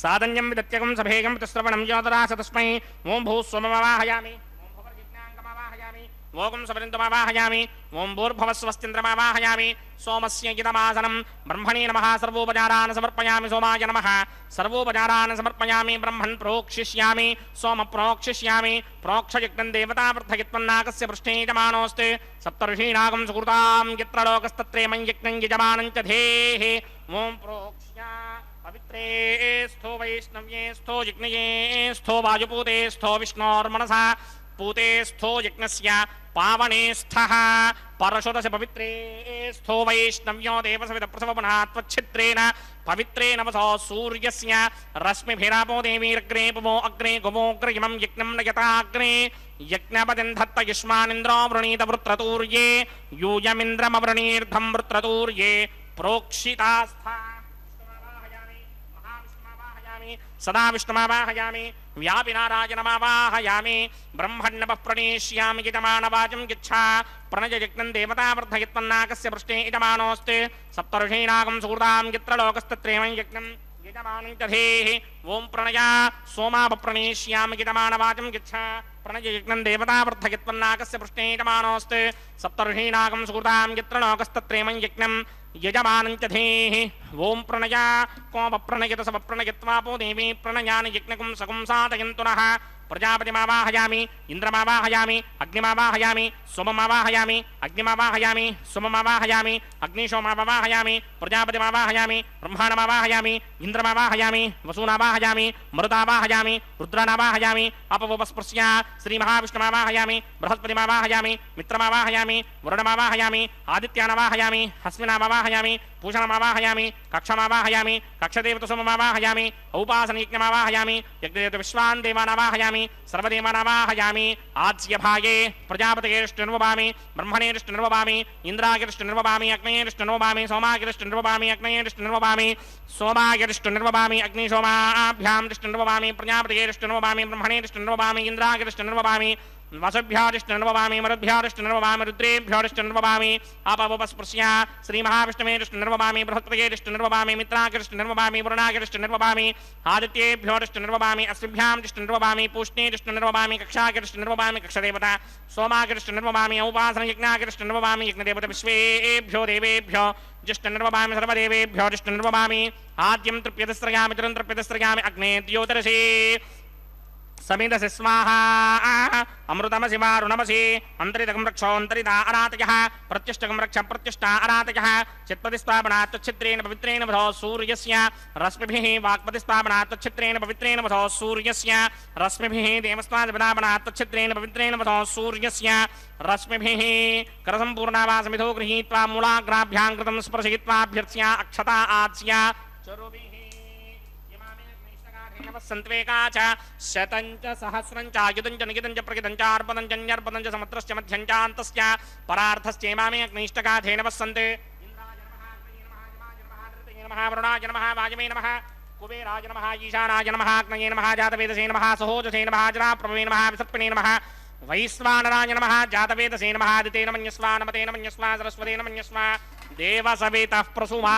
साधन्यं विदत्यकं सभेगं तिस्रवणं योदरास तस्मै ओं भूस्वमवाहयामि ओं भुवर्जिज्ञाङ्गमावाहयामि ओं सवरिन्दमावाहयामि ओं भूर्भवस्वस्तिन्द्रमावाहयामि सोमस्य इदमासनं ब्रह्मणे नमः सर्वोपचारान् समर्पयामि सोमाय नमः सर्वोपचारान् समर्पयामि ब्रह्मन् प्रोक्षिष्यामि सोम प्रोक्षिष्यामि प्रोक्षयज्ञं देवतावृद्धयत्वन्नाकस्य पृष्ठे यजमानोऽस्ति सप्तर्षीणागं सुकृतां यत्र लोकस्तत्रेमं यज्ञं यजमानं च धेः ओं प्रोक्ष्या पवित्रे स्थो वैष्णव्ये स्थो यज्ञये स्थो वायुपूते स्थो विष्णोर्मनसा पूते स्थो यज्ञस्य पावने स्थः परशुरस्य पवित्रे स्थो वैष्णव्यो देवसवितप्रसवपनात्वच्छिद्रेण पवित्रेण वसो सूर्यस्य रश्मिभिरापो देवीरग्रे पुवो अग्रे गुवोऽग्रयमं यज्ञं नयताग्रे यज्ञपतिं धत्त युष्मानिन्द्रो वृणीत वृत्रतूर्ये यूयमिन्द्रमवृणीर्धं वृत्रतूर्ये प्रोक्षितास्था सदा विष्णुमावाहयामि व्यापिनारायणमावाहयामि ब्रह्मण्यपः प्रणेष्यामि यजमानवाचं यच्छा प्रणययज्ञं देवतावर्धयत्वन्नाकस्य पृष्ठे यजमानोऽस्ति सप्तर्षीणागं सुहृदां यत्र लोकस्तत्रेवं यज्ञं यजमानं दधेः ओं प्रणया सोमापप्रणेष्यामि यजमानवाचं यच्छा प्रणययज्ञं देवतावर्धयत्वन्नाकस्य पृष्ठे यजमानोऽस्ति सप्तर्षीणागं सुहृदां यत्र लोकस्तत्रेवं यज्ञं यजमानं दधेः ओं प्रणया कोमप्रणयत सप्रणयत्वापो देवी प्रणयानि यज्ञकं सकुं साधयन्तु नः प्रजापतिमावाहयामि इंद्रमावाहयामि अग्निमावाहयामि सोममावाहयामि अग्निमावाहयामि सोममावाहयामि अग्निशोमावाहयामि प्रजापतिमावाहयामि ब्रह्माणमावाहयामि इंद्रमावाहयामि वसूनावाहयामि मरुतावाहयामि रुद्रानावाहयामि अपवस्पृश्य श्रीमहाविष्णुमावाहयामि बृहस्पतिमावाहयामि मित्रमावाहयामि वरुणमावाहयामि आदित्यानावाहयामि हस्मिनामावाहयामि पूषणमावाहयामि कक्षमावाहयामि कक्षदेवतसोममावाहयामि औपासनयज्ञमावाहयामि यज्ञदेवविश्वान् देवानावाहयामि सर्वदेवानावाहयामि आज्यभागे प्रजापतिरेष्टनिर्वभामि ब्रह्मणेष्टनिर्वभामि इन्द्रागिरिष्टनिर्वभामि अग्नेयेष्टनिर्वभामि सोमागिरिष्टनिर्वभामि अग्नेयेष्टनिर्वभामि सोमागिरिष्टनिर्वभामि अग्निशोमाभ्यां दृष्टनिर्वभामि प्रजापतिरेष्टनिर्वभामि ब्रह्मणेष्टनिर्वभामि इन्द्रागिरिष्टनिर्वभामि वसुभ्यादिष्टनिर्वभामि मरुद्भ्यादिष्टनिर्वभामि रुद्रेभ्यादिष्टनिर्वभामि अपवस्पृश्य श्रीमहाविष्णुमेदिष्टनिर्वभामि बृहस्पतिर्वभामि मित्रागिरिष्टनिर्वभामि वरुणागिरिष्टनिर्वभामि आदित्येभ्योदिष्टनिर्वभामि अस्मिभ्यां दिष्टनिर्वभामि पूष्णेदिष्टनिर्वभामि कक्षागिरिष्टनिर्वभामि कक्षदेवता सोमागिरिष्टनिर्वभामि औपासनयज्ञागिरिष्टनिर्वभामि यज्ञदेवता विश्वेभ्यो देवेभ्यो जिष्टनिर्वभामि सर्वदेवेभ्यो दिष्टनिर्वभामि आद्यं तृप्यतिस्रयामि तुरं तृप्यतिस्रयामि अग्ने द्योतरसि समिदसि स्वाहा अमृतमसि वारुणमसि अन्तरितकं रक्षोऽन्तरिता अरातयः प्रत्यष्टकं रक्ष प्रत्यष्टा अरातयः चित्पतिस्पापनात् तच्छिद्रेण पवित्रेण वधो सूर्यस्य रश्मिभिः वाक्पतिस्पापनात् तच्छिद्रेण पवित्रेण वधो सूर्यस्य रश्मिभिः देवस्वादिपदापनात् तच्छिद्रेण पवित्रेण वधो सूर्यस्य रश्मिभिः करसम्पूर्णावासमिधो गृहीत्वा मूलाग्राभ्यां कृतं स्पर्शयित्वाभ्यर्च्य अक्षता आच्य चरुभिः संत्वेका च शतञ्च सहस्रञ्च आयुधञ्च निगितञ्च प्रगितञ्च अर्पदञ्च न्यर्पदञ्च समुद्रश्च मध्यञ्च अन्तश्च परार्थश्चेमामे अग्निष्टकाथेन वसन्ते इंद्राय नमः वरुणाय नमः वायवे नमः कुबेराय नमः ईशानाय नमः अग्नये नमः जातवेदसे नमः सहोजसे नमः जराप्रभवे नमः विसर्पणे नमः वैश्वानराय नमः जातवेदसे नमः आदितेन मन्यस्वा नमतेन मन्यस्वा सरस्वतेन मन्यस्वा देवसवेतः प्रसुमा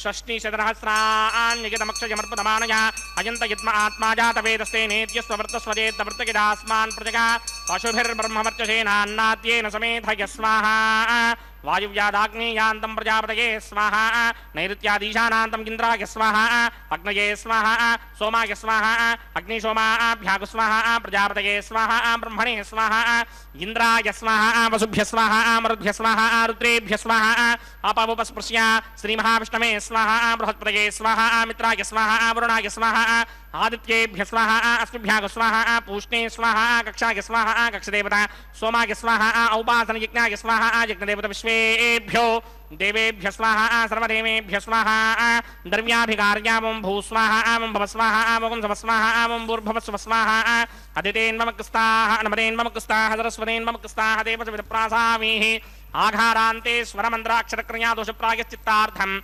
षष्टिशतसहस्रान्यगितमक्षयमर्पदमानया अयन्तयद्म आत्मा जातवेदस्ते नेत्यस्ववर्तस्वजेत्तवर्तकिदास्मान् प्रजगा पशुभिर्ब्रह्मवर्चसेनान्नाद्येन समेधय स्वाहा वायुव्यादाग्नेयान्तं प्रजापतये स्वाहा नैऋत्यादीशानान्तं इन्द्राय स्वाहा अग्नये स्वाहा सोमाय स्वाहा अग्निशोमाभ्याग स्वाहा प्रजापतये स्वाहा ब्रह्मणे स्वाहा इन्द्राय स्वाहा वसुभ्य स्वाहा मरुद्भ्य स्वाहा रुद्रेभ्य स्वाहा अपवस्पृश्य श्रीमहाविष्णवे स्वाहा बृहस्पतये स्वाहा मित्राय स्वाहा वरुणाय स्वाहा आदित्येभ्य स्वाहा अस्मिभ्याग स्वाहा पूष्णे स्वाहा कक्षाय स्वाहा कक्षदेवता सोमाय स्वाहा औपासनयज्ञाय स्वाहा यज्ञदेवता विश्वेभ्यो देवेभ्य स्वाहा सर्वदेवेभ्य स्वाहा द्रव्याभिकार्यावं भूस्वाहा आवं भवस्वाहा आवं समस्वाहा आवं भूर्भवस्व स्वाहा अदितेन्वमक्स्ताः नमदेन्वमक्स्ताः सरस्वतेन्वमक्स्ताः देवसविदप्रासामीः आघारान्ते स्वरमन्त्राक्षरक्रिया दोषप्रायश्चित्तार्थम्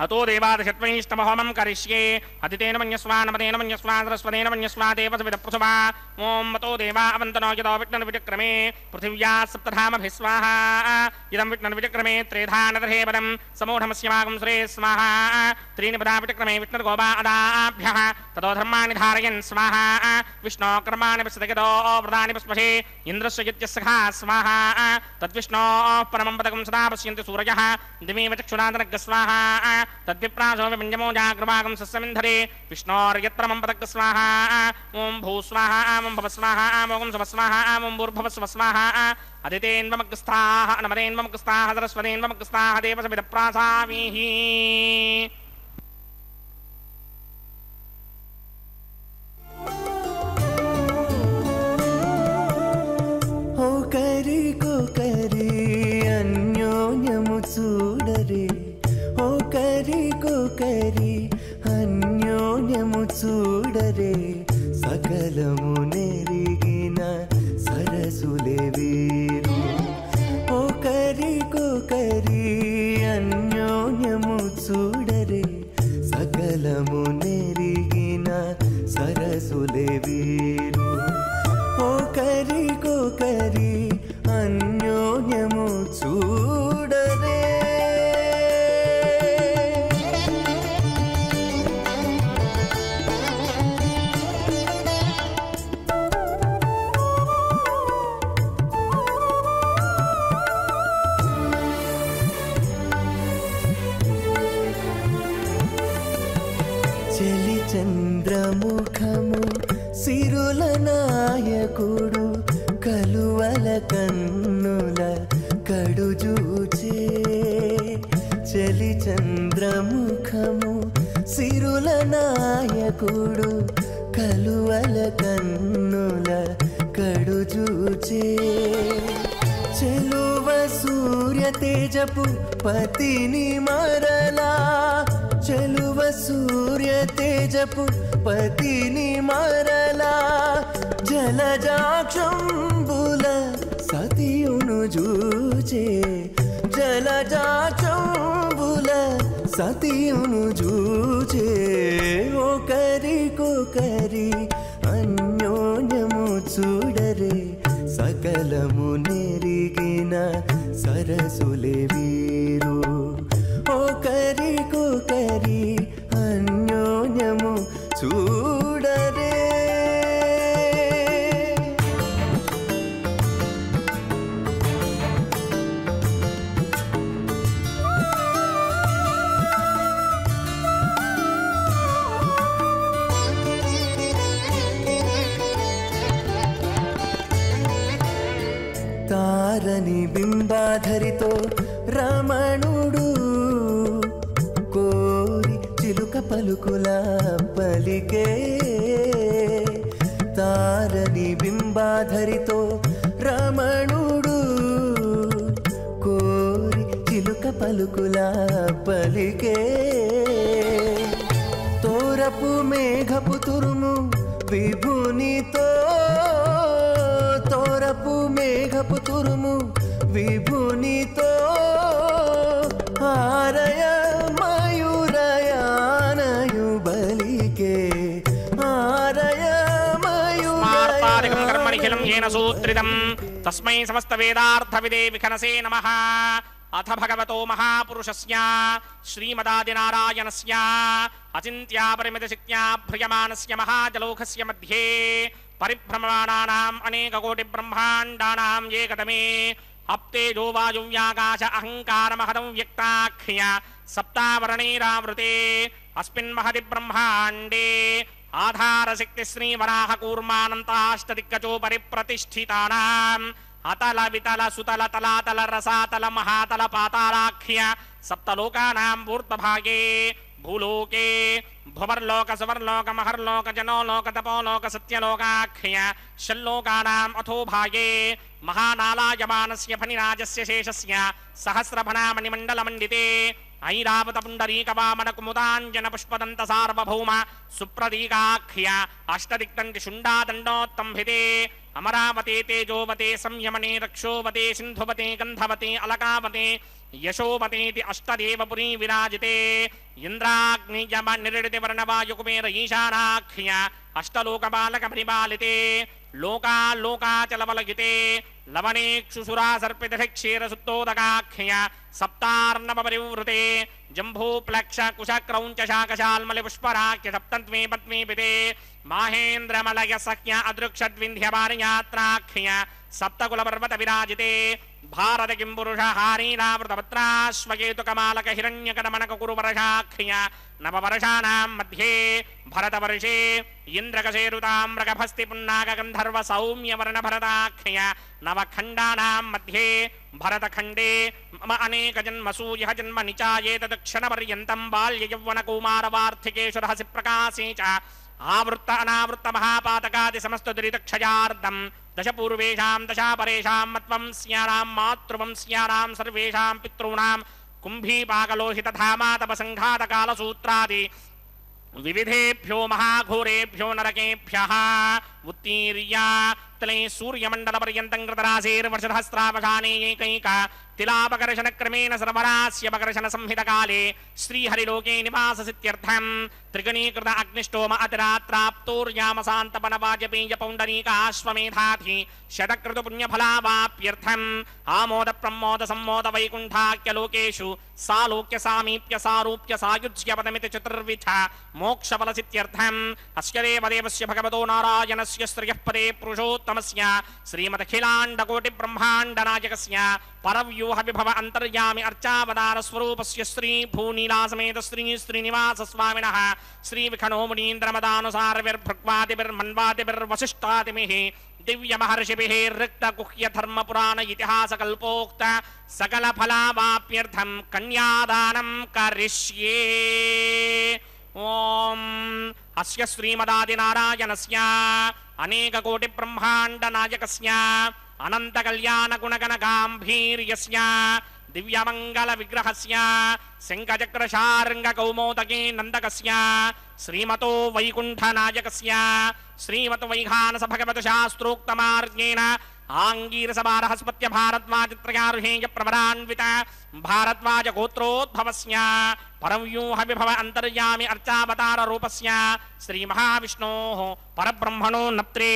अतो देवादशत्वैष्टमहोमं करिष्ये अदितेन मन्यस्वा नमतेन मन्यस्वा सरस्वतेन मन्यस्वा देवसविदप्रसुवा ओं मतो देवा अवन्तनो यतो विष्णुर्विचक्रमे पृथिव्या सप्तधामभिः स्वाहा इदं विष्णुर्विचक्रमे त्रेधानदर्हे पदं समूढमस्यमागं सुरे स्वाहा त्रीणि पदा विचक्रमे विष्णुर्गोपा अदाभ्यः ततो धर्माणि धारयन् स्वाहा विष्णो कर्माणि विशदगतो व्रतानि पुष्पशे इन्द्रस्य यज्ञस्सखा स्वाहा तद्विष्णोः परमं पदकं सदा पश्यन्ति सूरयः दिवे चक्षुरान्तनग् स्वाहा तद्विप्रासो विपञ्चमो जागृभागं सस्यमिन्धरे विष्णोर्यत्परमं पदक स्वाहा ओं भूस्वाहा ओं भवस्वाहा ओं स्वस्वाहा ओं भूर्भवस्वस्वाहा अदितेन्वमग्रस्थाः नमदेन्वमग्रस्थाः सरस्वतेन्वमग्रस्थाः देवसविदप्रासामीः ओ करी को करी अन्योन्यमु चूडरे ओ करी को करी अन्योन्यमु चूडरे सकलमु नेरिगिन सरसुले वीरु ओ करी को करी अन्योन्यमु चूडरे सकलमु नेरिगिन సరసులే వీరు ఒకరికొకరి అన్యోన్యము చూడరే. చెలి చంద్రముఖము సిరుల నాయకుడు కలువల కన్నుల కడుజూచే. చెలి చంద్రముఖము సిరుల నాయకుడు కలువల కన్నుల కడుజూచే. చెలువ సూర్య తేజపు పతిని మరలా చెలువ సూర్య తేజపు పతిని మరలా జలజాక్షంబుల సతియును జూచే. జలజాక్షంబుల సతియును జూచే. ఒకరికొకరి అన్యోన్యము చూడరే సకలము నెరిగిన సరసులే వీరు ఒకరికొకరి అన్యోన్యము చూడరే. తారని బింబాధరితో రమణుడు కోరి చిలుక పలుకుల పలికే. తారని బింబాధరితో రమణుడు కోరి చిలుక పలుకుల పలికే. తోరపు మేఘపు తురుము విభునితో తోరపు మేఘపు తురుము విభునితో ఆరయ మయూరయానయు బలికే. ఆరయ స్మార్తాదికం కర్మనిఖిలం येन सूत्रितं తస్మై సమస్త వేదార్థ విదే విఖనసే నమః. అథ భగవతో మహాపురుషస్య శ్రీమదాదినారాయణస్య అచింత్యాపరిమితశక్త్యా భ్రియమానస్య మహాజలౌఘస్య మధ్యే పరిభ్రమమాణానాం అనేకకోటి బ్రహ్మాండానాం ఏకతమే అప్తేజో వాయువ్యాకాశ అహంకారమహదం వ్యక్తాఖ్య సప్తావరణైరావృతే అస్మిన్ మహది బ్రహ్మాండే ఆధారశక్తి శ్రీవరాహ కూర్మానంతాష్టదిక్కచోపరి ప్రతిష్ఠితానాం అతల వితల సుతల తలాతల రసాతల మహాతల పాతాళాఖ్య సప్తలోకానాం ఊర్ధ్వభాగే భూలోకే భువర్లోక సువర్లోక మహర్లోక జనోలోక తపోలోక సత్యలోకాఖ్య షల్లోకానాం అథో భాగే మహానాలాయమానస్య ఫణిరాజస్య శేషస్య సహస్రఫణామణిమండలమండితే ఐరావత పుండరీకవామన కుముదాంజన పుష్పదంత సార్వభౌమ సుప్రదీకాఖ్య అష్టదిక్తంటి శుండాదండోత్తంభితే అమరావతే తేజోవతే సంయమనే రక్షోవతే సింధువతే గంధవతే అలకావతే యశోవతేతి అష్టదేవపురీ విరాజితే ఇంద్రాగ్నియమ నిరిడితి వర్ణవాయుకుమేర ఈశానాఖ్య అష్టలోకబాలక పరిపాలితే లోకాలోకాచలవలగితే లవణేక్షుసురా సర్పిత క్షీరసుత్తోదకాఖ్య సప్తార్ణవ పరివృతే జంభూప్లక్ష కుశ క్రౌంచ శాకశాల్మలి పుష్పరాఖ్య సప్తత్వే పద్మే పితే మాహేంద్రమలయ సఖ్య అదృక్షద్వింధ్యపారియాత్రాఖ్య సప్తకుల పర్వత విరాజితే భారత కిం పురుష హారీనావృతపత్రాశ్వకేతుకమాలక హిరణ్యకటమనక కురువర్షాఖ్య నవవర్షాణాం మధ్యే భరతవర్షే ఇంద్రకశేరుతామ్రగభస్తి పున్నాగ గంధర్వ సౌమ్యవర్ణ భరతాఖ్య నవఖండానాం మధ్యే భరతఖండే మమ అనేక జన్మసూయ జన్మ నిచాయేత దక్షిణ పర్యంతం బాల్య యౌవన కౌమార వార్ధికేషు రహసి ప్రకాశే చ ఆవృత్త అనావృత్త మహాపాతకాది సమస్త దురితక్షయార్థం దశ పూర్వేషాం దశాపరేషాం మత్వంస్యానాం మాతృవంస్యానాం సర్వేషాం పితॄణాం కుంభీపాకలోహిత ధామాతప సంఘాత కాలసూత్రాది వివిధేభ్యో మహాఘోరేభ్యో నరకేభ్యః ఉత్తీర్య तले सूर्यमण्डलपर्यन्तं कृतराशेर्वर्षसहस्रावधाने एकैक तिलापकर्षणक्रमेण सर्वरास्यपकर्षणसंहितकाले श्रीहरिलोके निवाससित्यर्थं त्रिगणीकृत अग्निष्टोम अतिरात्राप्तोर्यामसान्तपनवाजपेयपौण्डरीकाश्वमेधाधि शतकृतपुण्यफलावाप्यर्थम् आमोदप्रमोदसम्मोदवैकुण्ठाख्यलोकेषु सालोक्य सामीप्य सारूप्य सायुज्यपदमिति चतुर्विध मोक्षफलसित्यर्थम् अस्य देवदेवस्य भगवतो नारायणस्य श्रियः पदे पुरुषोत्तमस्य श्रीमदखिलाण्डकोटिब्रह्माण्डनायकस्य परव्यूह विभव अंतर्यामि अर्चावतार स्वरूपस्य श्री भूनीलासमेत श्री श्रीनिवास स्वामिनः श्री विखनो मुनीन्द्रमदानुसार विर्भृग्वादिभिर्मन्वादिभिर्वसिष्ठादिभिः दिव्य महर्षिभिः ऋक्त गुह्य धर्म पुराण इतिहास कल्पोक्त सकल फलावाप्यर्थं कन्यादानं करिष्ये। ओम अस्य श्रीमदादिनारायणस्य अनेक कोटि ब्रह्मांड नायकस्य अनंत कल्याण गुणगण गांभीर्यस्य दिव्यमंगल विग्रहस्य शंखचक्र शार्ंग कौमोदके नंदकस्य श्रीमतो वैकुंठ नायकस्य श्रीमत वैघानस भगवत शास्त्रोक्त मार्गेण आंगीरसभारहस्पत्य भारद्वाजत्रयारुहेय प्रवरान्वित भारद्वाज गोत्रोद्भवस्य परव्यूह विभव अंतर्यामि अर्चावतार रूपस्य श्री महाविष्णोः परब्रह्मणो नप्त्रे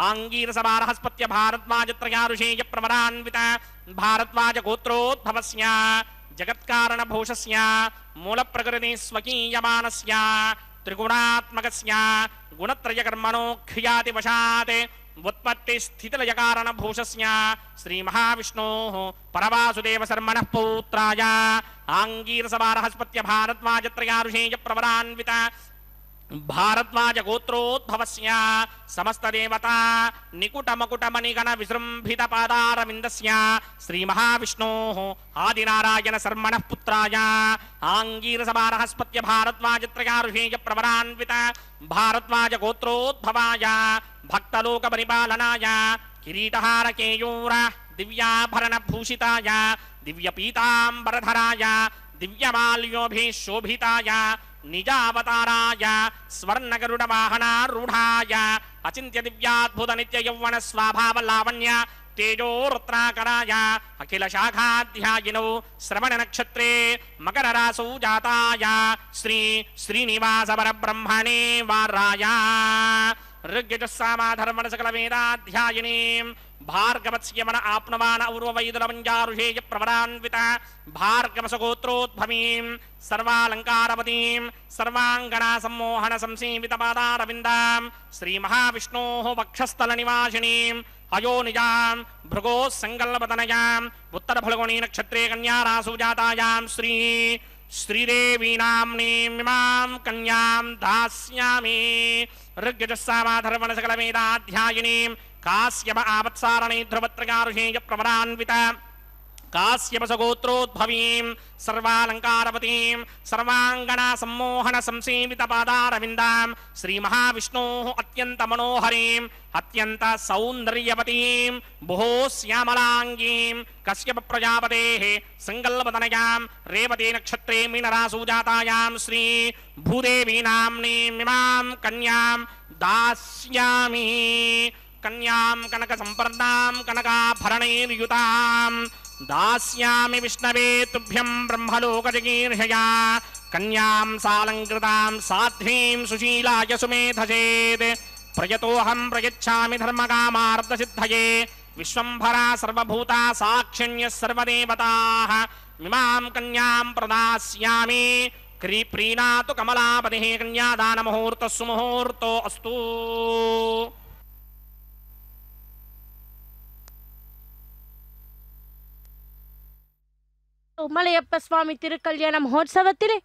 आंगीरसभारहस्पत्य भारद्वाजत्रयारुहेय प्रवरान्वित भारद्वाज गोत्रोद्भवस्य जगत्कारण भूषस्य मूल प्रकृति स्वकीयमानस्य त्रिगुणात्मकस्य गुणत्रयकर्मणो ख्यातिवशात् उत्पत्ति स्थितिलय कारण भूषस्य श्री महाविष्णोः परवासुदेव शर्मणः पौत्राय आंगीरसभारहस्पत्य भारद्वाजत्रयारुषेय प्रवरान्वित भारद्वाज गोत्रोद्भवस्य समस्त देवता निकुट मकुट मणिगण विजृंभित पादारविन्दस्य श्री महाविष्णोः आदिनारायण शर्मणः पुत्राय आंगीरसभारहस्पत्य भारद्वाजत्रयारुषेय प्रवरान्वित भारद्वाज गोत्रोद्भवाय भक्तलोक परिपालनाय किरीटहार केयूर दिव्याभरण भूषिताय दिव्य पीतांबरधराय दिव्यमाल्योभिः शोभिताय निजावताराय स्वर्णगरुड वाहनारूढ़ाय अचिंत्य दिव्याद्भुत नित्य यौवन स्वाभाव लावण्य तेजो रुद्राकराय अखिल शाखाध्यायिनौ श्रवण नक्षत्रे मकर रासौ जाताय श्री श्रीनिवास परब्रह्मणे वाराय ऋग्यजुस्सामाधर्मण सकल वेदाध्यायिनीं भार्गवत्स्यमन आप्नवान और्ववैदुलमञ्जारुषेय प्रवरान्वित भार्गवसगोत्रोद्भवीं सर्वालङ्कारवतीं सर्वाङ्गना सम्मोहन संसीमित पादारविन्दां श्री महाविष्णोः वक्षस्थलनिवासिनीं अयोनिजां भृगोः सङ्कल्पतनयाम् उत्तरफल्गुणी नक्षत्रे कन्यारासु जातायां श्री श्रीदेवी नाम्नीमिमां कन्यां दास्यामि ऋग्यजुस्सामाधर्मण सकल वेदाध्यायिनीं काश्यप आवत्सारणे ध्रुवत्रयारुषेय प्रवरान्वित काश्यपसगोत्रोद्भवीं सर्वालङ्कारवतीं सर्वाङ्गना सम्मोहन संसीमित पादारविन्दां श्री महाविष्णोः अत्यन्त मनोहरीं अत्यन्त सौन्दर्यवतीं भुवो श्यामलाङ्गीं कश्यप प्रजापतेः सङ्कल्पतनयां रेवती नक्षत्रे मीनरासु जातायां श्री भूदेवी नाम्नीमिमां कन्यां दास्यामि कन्यां कनक संपर्दां कनकाभरणैर्युतां दास्यामि विष्णवे तुभ्यं ब्रह्मलोकजगीर्षया कन्यां सालङ्कृतां साध्वीं सुशीलाय सुमेधसेत् प्रयतोऽहं प्रयच्छामि धर्मकामार्थसिद्धये विश्वम्भरा सर्वभूता साक्षिण्यः सर्वदेवताः इमां कन्यां प्रदास्यामि प्रीणातु कमलापतिः कन्यादानमुहूर्तः सुमुहूर्तो अस्तु। மலையப்ப சுவாமி திருக்கல்யாண மகோத்சவத்திலே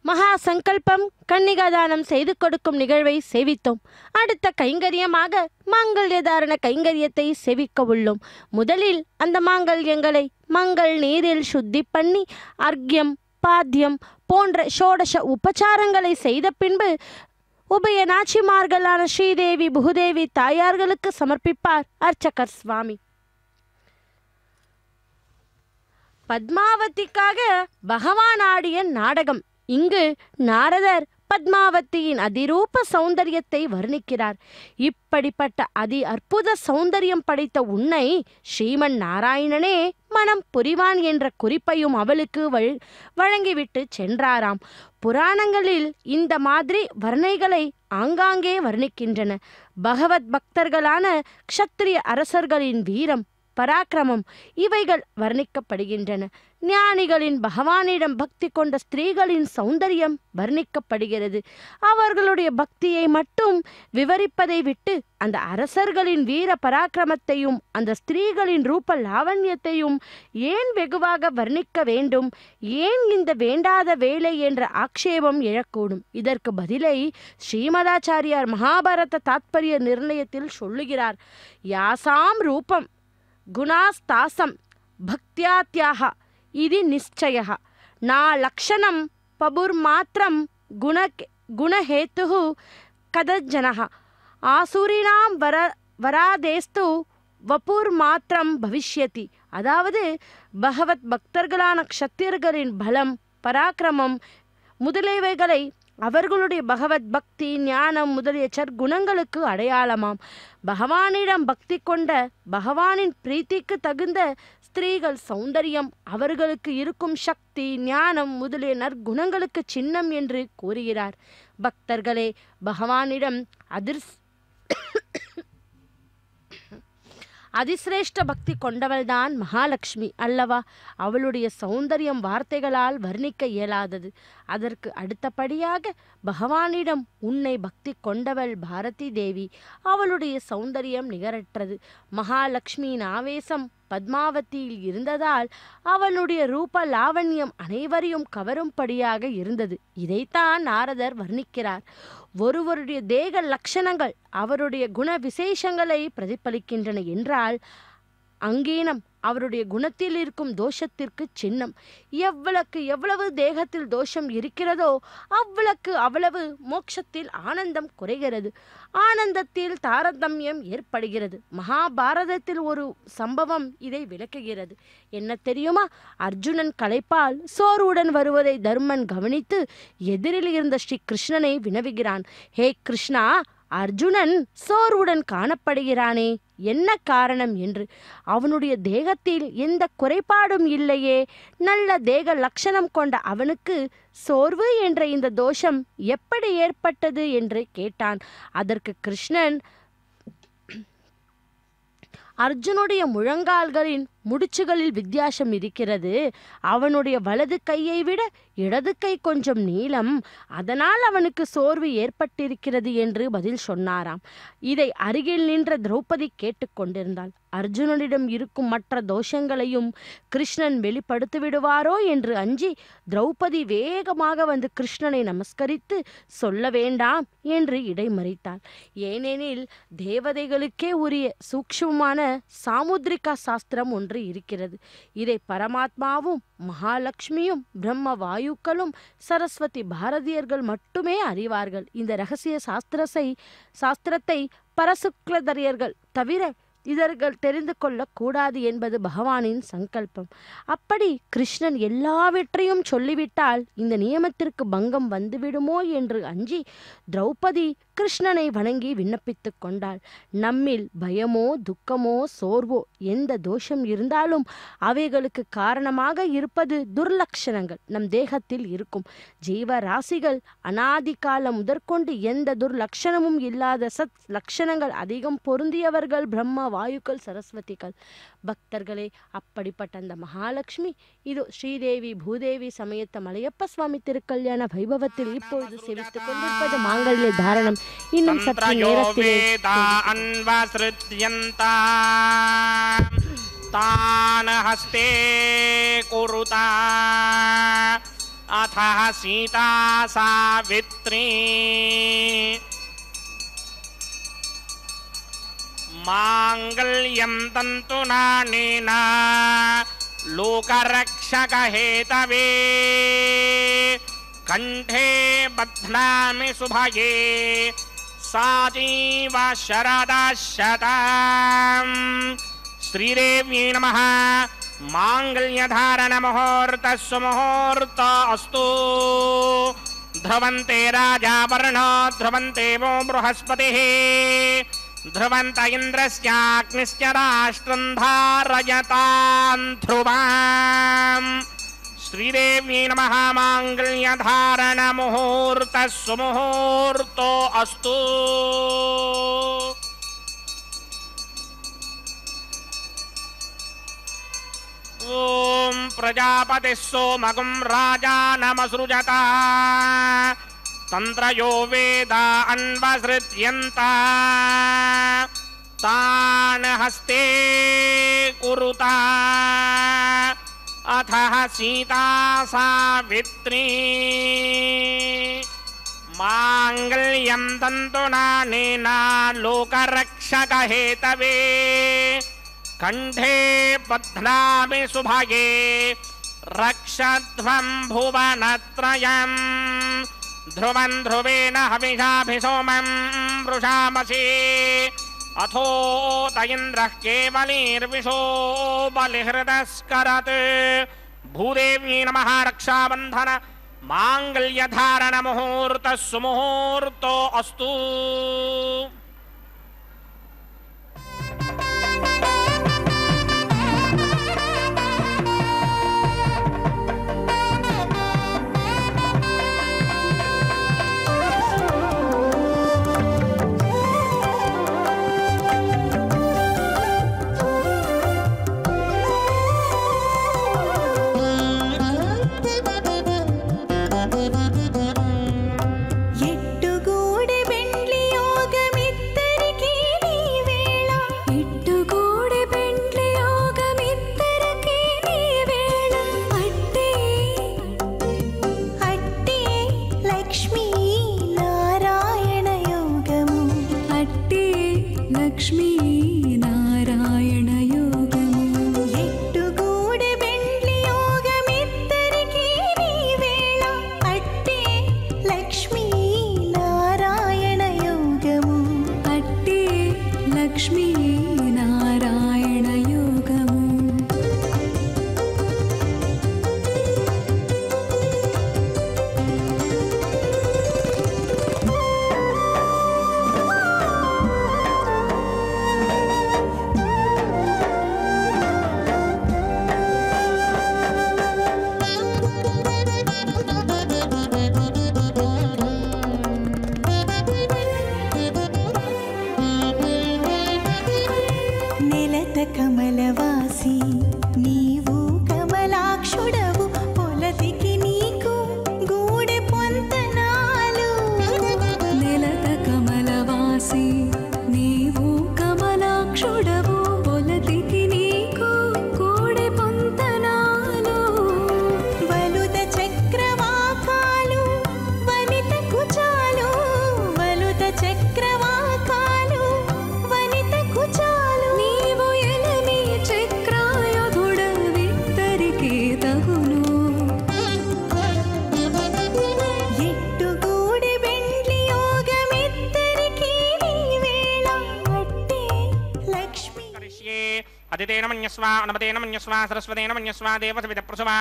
மகா சங்கல்பம் கன்னிகாதானம் செய்து கொடுக்கும் நிகழ்வை சேவித்தோம். அடுத்த கைங்கரியமாக மாங்கல்ய தாரண கைங்கரியத்தை சேவிக்க உள்ளோம். முதலில் அந்த மாங்கல்யங்களை மங்கள் நீரில் சுத்தி பண்ணி அர்க்யம் பாத்தியம் போன்ற ஷோடச உபச்சாரங்களை செய்த பின்பு உபய நாச்சிமார்களான ஸ்ரீதேவி புகுதேவி தாயார்களுக்கு சமர்ப்பிப்பார் அர்ச்சகர் சுவாமி. பத்மாவதிக்காக பகவான் ஆடிய நாடகம். இங்கு நாரதர் பத்மாவதியின் அதிரூப சௌந்தரியத்தை வர்ணிக்கிறார். இப்படிப்பட்ட அதி அற்புத சௌந்தரியம் படைத்த உன்னை ஸ்ரீமன் நாராயணனே மனம் புரிவான் என்ற குறிப்பையும் அவளுக்கு வழங்கிவிட்டு சென்றாராம். புராணங்களில் இந்த மாதிரி வர்ணைகளை ஆங்காங்கே வர்ணிக்கின்றன. பகவத் பக்தர்களான க்ஷத்ரிய அரசர்களின் வீரம், பராக்கிரமம் இவைகள் வர்ணிக்கப்படுகின்றன. ஞானிகளின் பகவானிடம் பக்தி கொண்ட ஸ்திரீகளின் சௌந்தரியம் வர்ணிக்கப்படுகிறது. அவர்களுடைய பக்தியை மட்டும் விவரிப்பதை விட்டு அந்த அரசர்களின் வீர பராக்கிரமத்தையும் அந்த ஸ்திரீகளின் ரூப லாவண்யத்தையும் ஏன் வெகுவாக வர்ணிக்க வேண்டும்? ஏன் இந்த வேண்டாத வேலை என்ற ஆக்ஷேபம் எழக்கூடும். இதற்கு பதிலை ஸ்ரீமதாச்சாரியார் மகாபாரத தாத்பரிய நிர்ணயத்தில் சொல்லுகிறார். யாசாம் ரூபம் குணாஸ்தாசம் பக்தியாத்யாக இது நிச்சய நா லக்ஷணம் பபுர்மாத்திரம் குணஹேத்து கதஜனः ஆசூரினாம் வராதேஸ்து வபுர்மாத்திரம் பவிஷ்யதி. அதாவது பகவத் பக்தர்களான க்ஷத்திரியர்களின் பலம், பராக்கிரமம் முதலியவைகளை அவர்களுடைய பகவத் பக்தி, ஞானம் முதலிய சற்குணங்களுக்கு அடையாளமாம். பகவானிடம் பக்தி கொண்ட பகவானின் பிரீத்திக்கு தகுந்த ஸ்திரீகள் சௌந்தரியம் அவர்களுக்கு இருக்கும் சக்தி, ஞானம் முதலிய நற்குணங்களுக்கு சின்னம் என்று கூறுகிறார். பக்தர்களே, பகவானிடம் அதிசிரேஷ்ட பக்தி கொண்டவள்தான் மகாலட்சுமி அல்லவா? அவளுடைய சௌந்தரியம் வார்த்தைகளால் வர்ணிக்க இயலாதது. அதற்கு அடுத்தபடியாக பகவானிடம் உன்னை பக்தி கொண்டவள் பாரதி தேவி. அவளுடைய சௌந்தரியம் நிகரற்றது. மகாலட்சுமியின் ஆவேசம் பத்மாவதியில் இருந்ததால் அவளுடைய ரூப லாவண்யம் அனைவரையும் கவரும்படியாக இருந்தது. இதைத்தான் நாரதர் வர்ணிக்கிறார். ஒருவருடைய தேக லட்சணங்கள் அவருடைய குண விசேஷங்களை பிரதிபலிக்கின்றன என்றால் அங்கீனம் அவருடைய குணத்தில் இருக்கும் தோஷத்திற்கு சின்னம். எவ்வளவு தேகத்தில் தோஷம் இருக்கிறதோ அவ்வளவு மோட்சத்தில் ஆனந்தம் குறைகிறது, ஆனந்தத்தில் தாரதமியம் ஏற்படுகிறது. மகாபாரதத்தில் ஒரு சம்பவம் இதை விளக்குகிறது. என்ன தெரியுமா? அர்ஜுனன் களைப்பால் சோர்வுடன் வருவதை தர்மன் கவனித்து எதிரில் இருந்த ஸ்ரீ கிருஷ்ணனை வினவுகிறான். ஹே கிருஷ்ணா, அர்ஜுனன் சோர்வுடன் காணப்படுகிறானே, என்ன காரணம் என்று. அவனுடைய தேகத்தில் எந்த குறைபாடும் இல்லையே. நல்ல தேக லட்சணம் கொண்ட அவனுக்கு சோர்வு என்ற இந்த தோஷம் எப்படி ஏற்பட்டது என்று கேட்டான். அதற்கு கிருஷ்ணன், அர்ஜுனுடைய முழங்கால்களின் முடிச்சுகளில் வித்தியாசம் இருக்கிறது. அவனுடைய வலது கையை விட இடது கை கொஞ்சம் நீளம், அதனால் அவனுக்கு சோர்வு ஏற்பட்டிருக்கிறது என்று பதில் சொன்னாராம். இதை அருகில் நின்ற திரௌபதி கேட்டுக்கொண்டிருந்தாள். அர்ஜுனனிடம் இருக்கும் மற்ற தோஷங்களையும் கிருஷ்ணன் வெளிப்படுத்தி விடுவாரோ என்று அஞ்சி திரௌபதி வேகமாக வந்து கிருஷ்ணனை நமஸ்கரித்து சொல்ல வேண்டாம் என்று இடைமறித்தாள். ஏனெனில் தேவதைகளுக்கே உரிய சூக்ஷ்மமான சாமுத்ரிகா சாஸ்திரம் ஒன்று இருக்கிறது. இதை பரமாத்மாவும் மகாலட்சுமியும் பிரம்ம வாயுக்களும் சரஸ்வதி பாரதியர்கள் மட்டுமே அறிவார்கள். இந்த ரகசிய சாஸ்திரத்தை பரசுக்லதரியர்கள் தவிர இதர்கள் தெரிந்து கொள்ளக்கூடாது என்பது பகவானின் சங்கல்பம். அப்படி கிருஷ்ணன் எல்லாவற்றையும் சொல்லிவிட்டால் இந்த நியமத்திற்கு பங்கம் வந்துவிடுமோ என்று அஞ்சி திரௌபதி கிருஷ்ணனை வணங்கி விண்ணப்பித்து கொண்டாள். நம்மில் பயமோ துக்கமோ சோர்வோ எந்த தோஷம் இருந்தாலும் அவைகளுக்கு காரணமாக இருப்பது துர்லட்சணங்கள் நம் தேகத்தில் இருக்கும். ஜீவராசிகள் அனாதி காலம் முதற்கொண்டு எந்த துர்லட்சணமும் இல்லாத சத் லட்சணங்கள் அதிகம் பொருந்தியவர்கள் பிரம்மா வாயுக்கள் சரஸ்வதிகள். பக்தர்களே, அப்படிப்பட்ட அந்த மகாலட்சுமி இதோ ஸ்ரீதேவி பூதேவி சமேத மலையப்ப சுவாமி திருக்கல்யாண வைபவத்தில் இப்பொழுது சேவித்துக் கொண்டிருப்பது மாங்கல்ய தாரணம். இன்னும் சற்று நேரத்திலே ஹஸ்தே குருதா அத சீதா சாவித்ரி மாங்கல்யம் தந்துநானேன லோகரக்ஷக ஹேதவே கண்டே பத்னாமி சுபயே சாஜீவ சரதாசதாம். ஸ்ரீதேவி நமः. மாங்கல்யதாரண முகூர்த்த சுமுகூர்த்த அஸ்து. ध्रुवन्ते राजा वर्णो ध्रुवन्ते वो बृहस्पतिः ध्रुवन्त इन्द्रस्याग्निश्च राष्ट्रं धारयतां ध्रुवाम् श्रीदेव्यै नमः माङ्गल्यधारण मुहूर्तः सुमुहूर्तो अस्तु ओम प्रजापतिः सोमगुं राजानमसृजत तन्त्रयो वेदा अन्वसृज्यन्त तान् हस्ते कुरुत अथः सीता सावित्री माङ्गल्यं तन्तुनानेन लोकरक्षकहेतवे कंठे बध्नामि सुभगे रक्षध्वं भुवनत्रयम् ध्रुवं ध्रुवेण हविषाभिसोमं वृषामसि अथोत इन्द्रः केवलीर्विशो बलिहृदस्करत् भूदेव्यै नमः रक्षाबन्धन माङ्गल्यधारण मुहूर्तः सुमुहूर्तो अस्तु अदितेन मन्यस्व अनुमतेन मन्यस्व सरस्वतेन मन्यस्व देवसविदप्रसुवा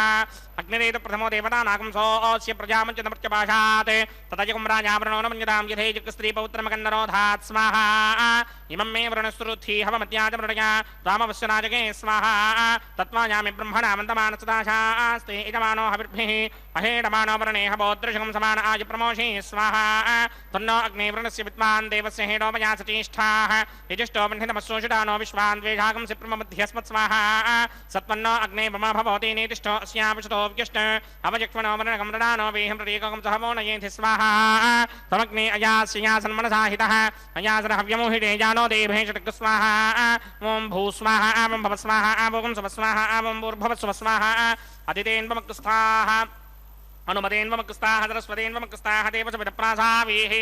अग्निरेत प्रथमो देवतानागं सोऽस्य प्रजामञ्चतमर्त्यपाशात् ततयकुं राजावरणो न मन्यतां यथेजक्स्त्रीपौत्रमकन्नरोधात् स्वाहा इमं मे वरुणस्तुरुद्धि हवमत्याजमृडया त्वामवस्य राजके स्वाहा तत्त्वायामि ब्रह्मणामन्तमानसदाशास्ते यजमानो हविर्भिः अहेडमानो वरणे हवोदृशकं समान आय प्रमोषे स्वाहा तन्नो अग्ने वरुणस्य विद्वान् देवस्य हेडोपया सचेष्ठाः यजिष्ठो बन्धितमस्सोषिडानो विश्वान् द्वेषागं सिप्रमध्यस्मत् स्वाहा सत्पन्नो अग्ने बमा भवति नेतिष्ठो अस्याविष्टो व्यष्ट अवजक्ष्मणो वरणकं रडानो वेहं प्रतीकं सहवो नयेति स्वाहा तमग्ने अयास्यासन्मनसा हितः अयासर हव्यमोहिते जानो देभे षट्क स्वाहा ओं भू स्वाहा ओं भव स्वाहा ओं सुभ स्वाहा ओं भूर्भुव सुभ स्वाहा अदितेन्वमक्तस्थाः अनुमतेन्वमक्तस्थाः सरस्वतेन्वमक्तस्थाः देवसविदप्रासावेः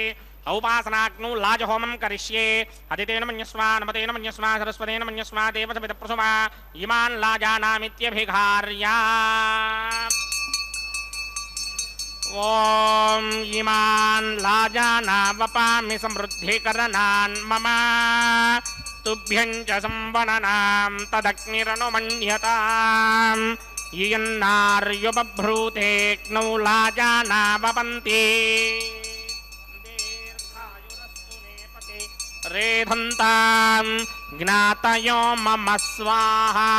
औपासनाग्नौ लाजहोमं करिष्ये अदितेन मन्यस्व अनुमतेन मन्यस्व सरस्वतेन मन्यस्व देवसविदप्रसुमा इमान् लाजानामित्यभिघार्या ओम इमान् लाजानावपामि समृद्धिकरणान् मम तुभ्यं च संवननां तदग्निरनुमन्यताम् इयन्नार्युपभ्रूते क्नौ लाजाना वपन्ति रेधन्तां ज्ञातयो मम स्वाहा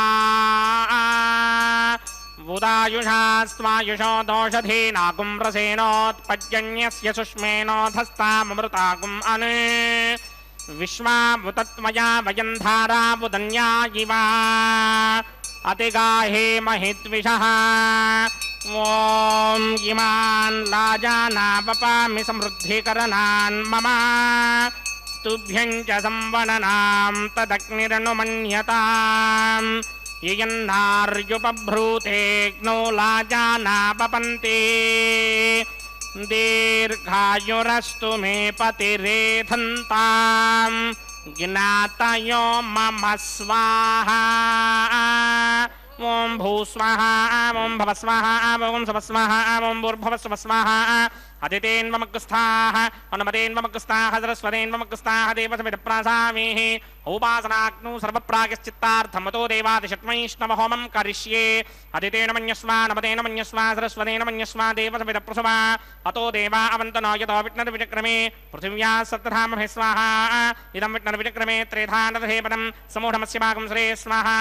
उदायुषा स्वायुषो दोषधीनागुं रसेनोत्पज्जन्यस्य सुष्मेनोधस्तामृतागुम् अनु विश्वावुतत्मया वयं धारावुदन्या इवा अतिगाहे महिद्विषः ॐ इमान् लाजानावपामि समृद्धिकरणान् मम तुभ्यं च संवननां तदग्निरनुमन्यताम् यन्नार्युपभ्रूते ग्नो लाजाना वपन्ति दीर्घायुरस्तु मे पतिरेधन्तां ज्ञातयो मम स्वाहा ॐ भूस्वाहा ॐ भवस्वाहा ॐ सवस्वाहा ॐ भूर्भुवस्वस्वाहा अदितेन्वमग्रस्थाः अनुमतेन्वमग्रस्थाः सरस्वतेन्वमग्रस्थाः देवसमिदप्रासामीः उपासनाग्नौ सर्वप्रागश्चित्तार्थमतो देवादिषट्वैष्णव होमं करिष्ये अदितेन मन्यस्वा नमतेन मन्यस्वा सरस्वतेन मन्यस्वा देवसमिदप्रसवा अतो देवा अवन्तनो यतो विष्णुर्विचक्रमे पृथिव्या सप्तधामभे स्वाहा इदं विष्णुर्विचक्रमे त्रेधानदधेपदं समूढमस्य भागं श्रे स्वाहा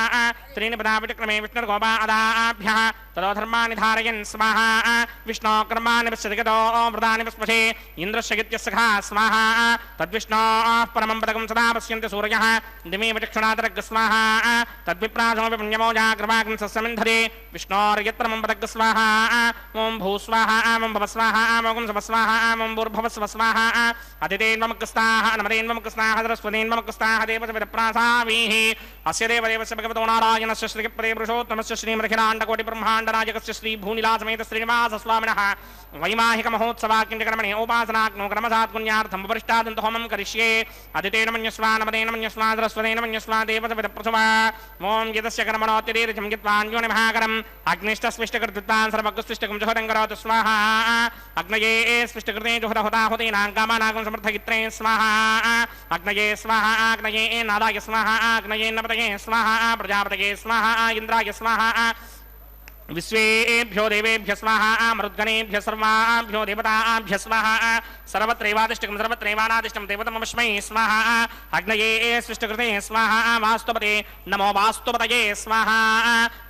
त्रीणि पदा विचक्रमे विष्णुर्गोपा अदाभ्यः ततो धर्माणि धारयन् स्वाहा विष्णो कर्माणि पश्यतिगतो वृदानि पस्पशे इन्द्रस्य गित्यस्सखा स्वाहा तद्विष्णोः परमं पदकं सदा पश्यन्ति सूर्यः दिमे विचक्षुणादरग् स्वाहा तद्विप्रासमपि पुण्यमोजाग्रवागं सस्यमिन्धरे विष्णोर्यत्परमं पदग् स्वाहा ॐ भूस्वाहा ॐ भवस्वाहा ॐ सवस्वाहा ॐ भूर्भुवस्वस्वाहा अतिथेन्वमग्रस्ताः नमतेन्वमग्रस्ताः सरस्वतेन्वमग्रस्ताः देवसमिदप्रासावीः अस्य देवदेवस्य भगवतो नारायणस्य श्रीपुरुषोत्तमस्य श्रीमखिलाण्डकोटिब्रह्माण्डनायकस्य श्रीभूनिलासमेत श्रीनिवासस्वामिनः वैवाहिकमहोत्सवाकिञ्चकर्मणे उपासनाग्नो क्रमसात् पुण्यार्थं वरिष्ठादन्त होमं करिष्ये अदितेन मन्यस्वा नमतेन मन्यस्वा सरस्वतेन मन्यस्वा देवसमिदप्रसवा ॐ यतस्य कर्मणोऽतिरेर्जं यत्वान्योनिमहाकरम् अग्निष्टस्पृष्टकृत्वान् सर्वगुस्पृष्टकं जुहदं करोतु स्वाहा अग्नये स्पृष्टकृते जुहदहुताहुतीनां कामानागं समर्थगित्रे स्वाहा अग्नये स्वाहा अग्नये नादाय स्वाहा अग्नये नपतये स्वाहा प्रजापतये स्वाहा इन्द्राय स्वाहा विश्वेभ्यो देवेभ्य स्वाहा मरुद्गणेभ्य सर्वाभ्यो देवताभ्य स्वाहा सर्वत्रैवादिष्टकं सर्वत्रैवानादिष्टं देवतमस्मै स्वाहा अग्नये सृष्टकृते स्वाहा वास्तुपते नमो वास्तुपतये स्वाहा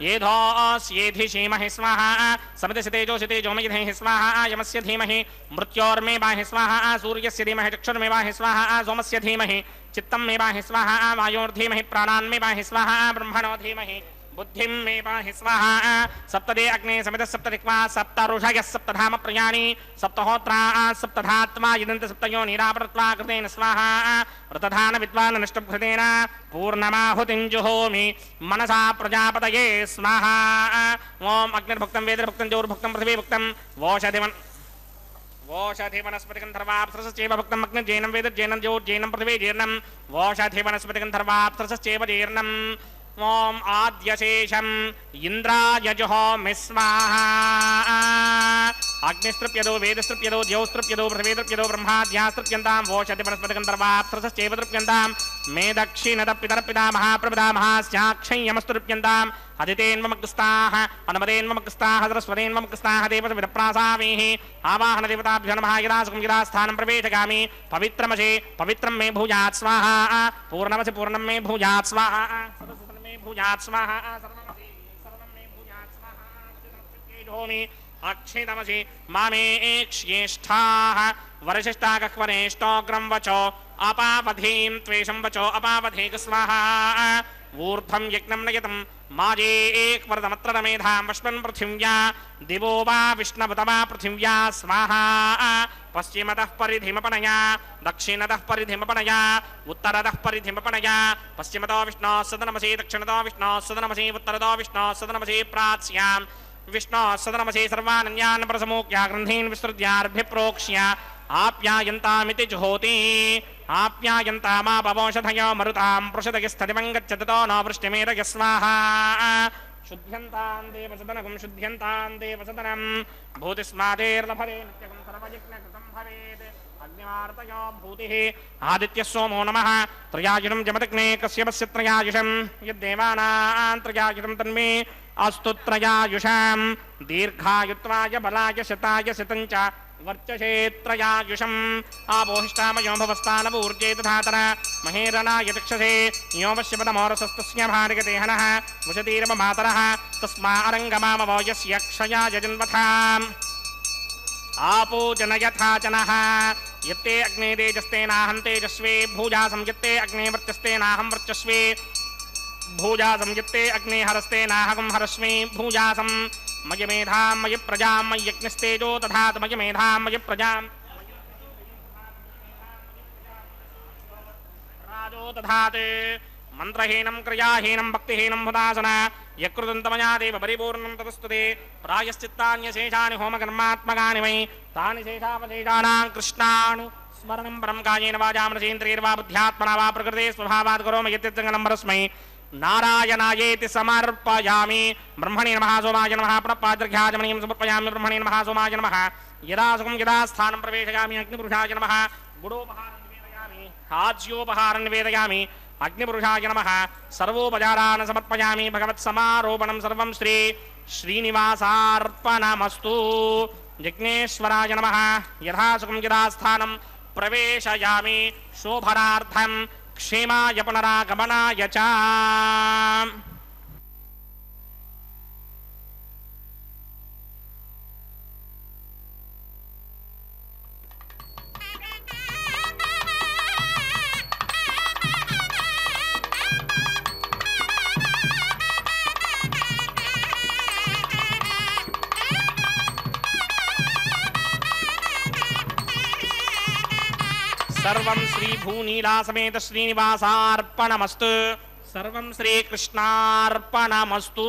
येधोऽस्येधिषीमहि स्वाहा समितिसितेजोषितेजो मयिधेहि स्वाहा यमस्य धीमहि मृत्योर्मे बाहि स्वाहा सूर्यस्य धीमहि चक्षुर्मे बाहि स्वाहा सोमस्य धीमहि चित्तं मे बाहि स्वाहा वायोर्धीमहि प्राणान्मे बाहि स्वाहा ब्रह्मणो धीमहि बुद्धिं मे पाहि स्वाहा सप्तदे अग्ने समितः सप्तदिक्वा सप्तऋषयः सप्तधाम प्रयाणि सप्तहोत्रा सप्तधात्मा यदन्त सप्तयो निरापरत्वा कृतेन स्वाहा व्रतधान विद्वान् नष्टभृतेन पूर्णमाहुतिं जुहोमि मनसा प्रजापतये स्वाहा ॐ अग्निर्भुक्तं वेदर्भुक्तं जोर्भुक्तं पृथिवीभुक्तं वोषधिवनस्पतिगन्धर्वाप्सरश्चैव भुक्तम् अग्निर्जैनं वेदर्जैनं ज्योर्जैनं पृथिवीजैर्नं वोषधिवनस्पतिगन्धर्वाप्सरश्चैव जैर्नं ॐ आद्यशेषम् इन्द्राय जुहोमि स्वाहा अग्निस्तृप्यदो वेदस्तृप्यदो द्यौस्तृप्यदो पृथिवीतृप्यदो ब्रह्माद्यास्तृप्यन्तां वोषधिवनस्पतिगन्धर्वाप्सरश्चैव तृप्यन्तां मे दक्षिणतपितरपिता महाप्रभृता महास्याक्षय्यमस्तृप्यन्ताम् अदितेन्वमग्रस्ताः अनुमतेन्वमग्रस्ताः सरस्वतेन्वमग्रस्ताः देवसमिदप्रासावीः आवाहनदेवताभ्यो नमः यदासुखं यदास्थानं प्रवेशगामि पवित्रमसे पवित्रं मे भूयात् स्वाहा पूर्णमसि पूर्णं मे भूयात् स्वाहा सर्वं मे भूयात् स्वाहा सर्वं मे भूयात् स्वाहा अक्षितमसि मामे एक्ष्येष्ठाः वरशिष्टाकह्वरेष्टोग्रं वचो अपावधीं त्वेषं वचो अपावधेक स्वाहा ऊर्ध्वं यज्ञं नयतं माजे एकवरदमत्र मेधां वष्पन् पृथिव्या दिवो वा विष्णवत वा पृथिव्या स्वाहा पश्चिमतः परिधिमपणया दक्षिणतः परिधिमपणया उत्तरतः परिधिमपणया पश्चिमतो विष्णोः सदनमसि दक्षिणतो विष्णोः सदनमसि उत्तरतो विष्णोः सदनमसि प्राच्यां विष्णोः सदनमसि सर्वानन्यान् प्रसमूक्या ग्रन्थीन् विसृज्यार्भिप्रोक्ष्य आप्यायन्तामिति जुहोति आप्यायन्तामापवोषधयो मरुतां पृषदगिस्थतिमं गच्छतो न वृष्टिमेदय स्वाहा शुद्ध्यन्तां देवसदनकं शुद्ध्यन्तां देवसदनं भूतिस्मादेर्लभते नित्यकं सर्वयज्ञकृतं भवेत् अग्निवार्तयो भूतिः आदित्यः सोमो नमः त्रयायुषं जमदग्ने कश्यपस्य त्रयायुषं यद्देवानां त्रयायुषं तन्मे अस्तु त्रयायुषां दीर्घायुत्वाय बलाय शताय शतं च वर्चसे त्रयायुषम् आपोहिष्टामयो भवस्तानपूर्जे तथातर महेरणाय चक्षसे यो वश्यपदमोरसस्तस्य भार्गदेहनः वशतीरवमातरः तस्मारङ्गमामवो यस्य क्षयाय जन्मथाम् आपो जनयथा जनः यत्ते अग्ने तेजस्तेनाहं तेजस्वे भूजासं यत्ते अग्ने वर्चस्तेनाहं वर्चस्वे भूजासं यत्ते अग्ने हरस्तेनाहं हरस्मि भूजासं मयि मेधां मयि प्रजां मयि यज्ञस्तेजो दधातु मयि मेधां मयि प्रजां राजो दधातु मंत्रहीनं क्रियाहीनं भक्तिहीनं हुदासना यकृदन्तमया देव परिपूर्णं तदस्तुते प्रायश्चित्तान्यशेषानि होमकर्मात्मकानि वै तानि शेषावशेषाणां कृष्णाणु स्मरणं परं कायेन वाचा मनसेन्द्रियैर्वा बुद्ध्यात्मना वा प्रकृते स्वभावात् करोमि यत्तिङ्गलं परस्मै नारायणायेति समर्पयामि ब्रह्मणे नमः सोमाय नमः प्रणपाद्र्घ्याजमनीं समर्पयामि ब्रह्मणे नमः सोमाय नमः यदा सुखं यदा स्थानं प्रवेशयामि अग्निपुरुषाय नमः गुडोपहारं निवेदयामि हाज्योपहारं निवेदयामि अग्निपुरुषाय नमः सर्वोपचारान् समर्पयामि भगवत्समारोपणं सर्वं श्री श्रीनिवासार्पणमस्तु यज्ञेश्वराय नमः यथा सुखं यदा स्थानं प्रवेशयामि शोभनार्थं क्षेमाय पुनरागमनाय च सर्वं श्री भूनीला समेत श्रीनिवासार्पणमस्तु सर्वं श्रीकृष्णार्पणमस्तु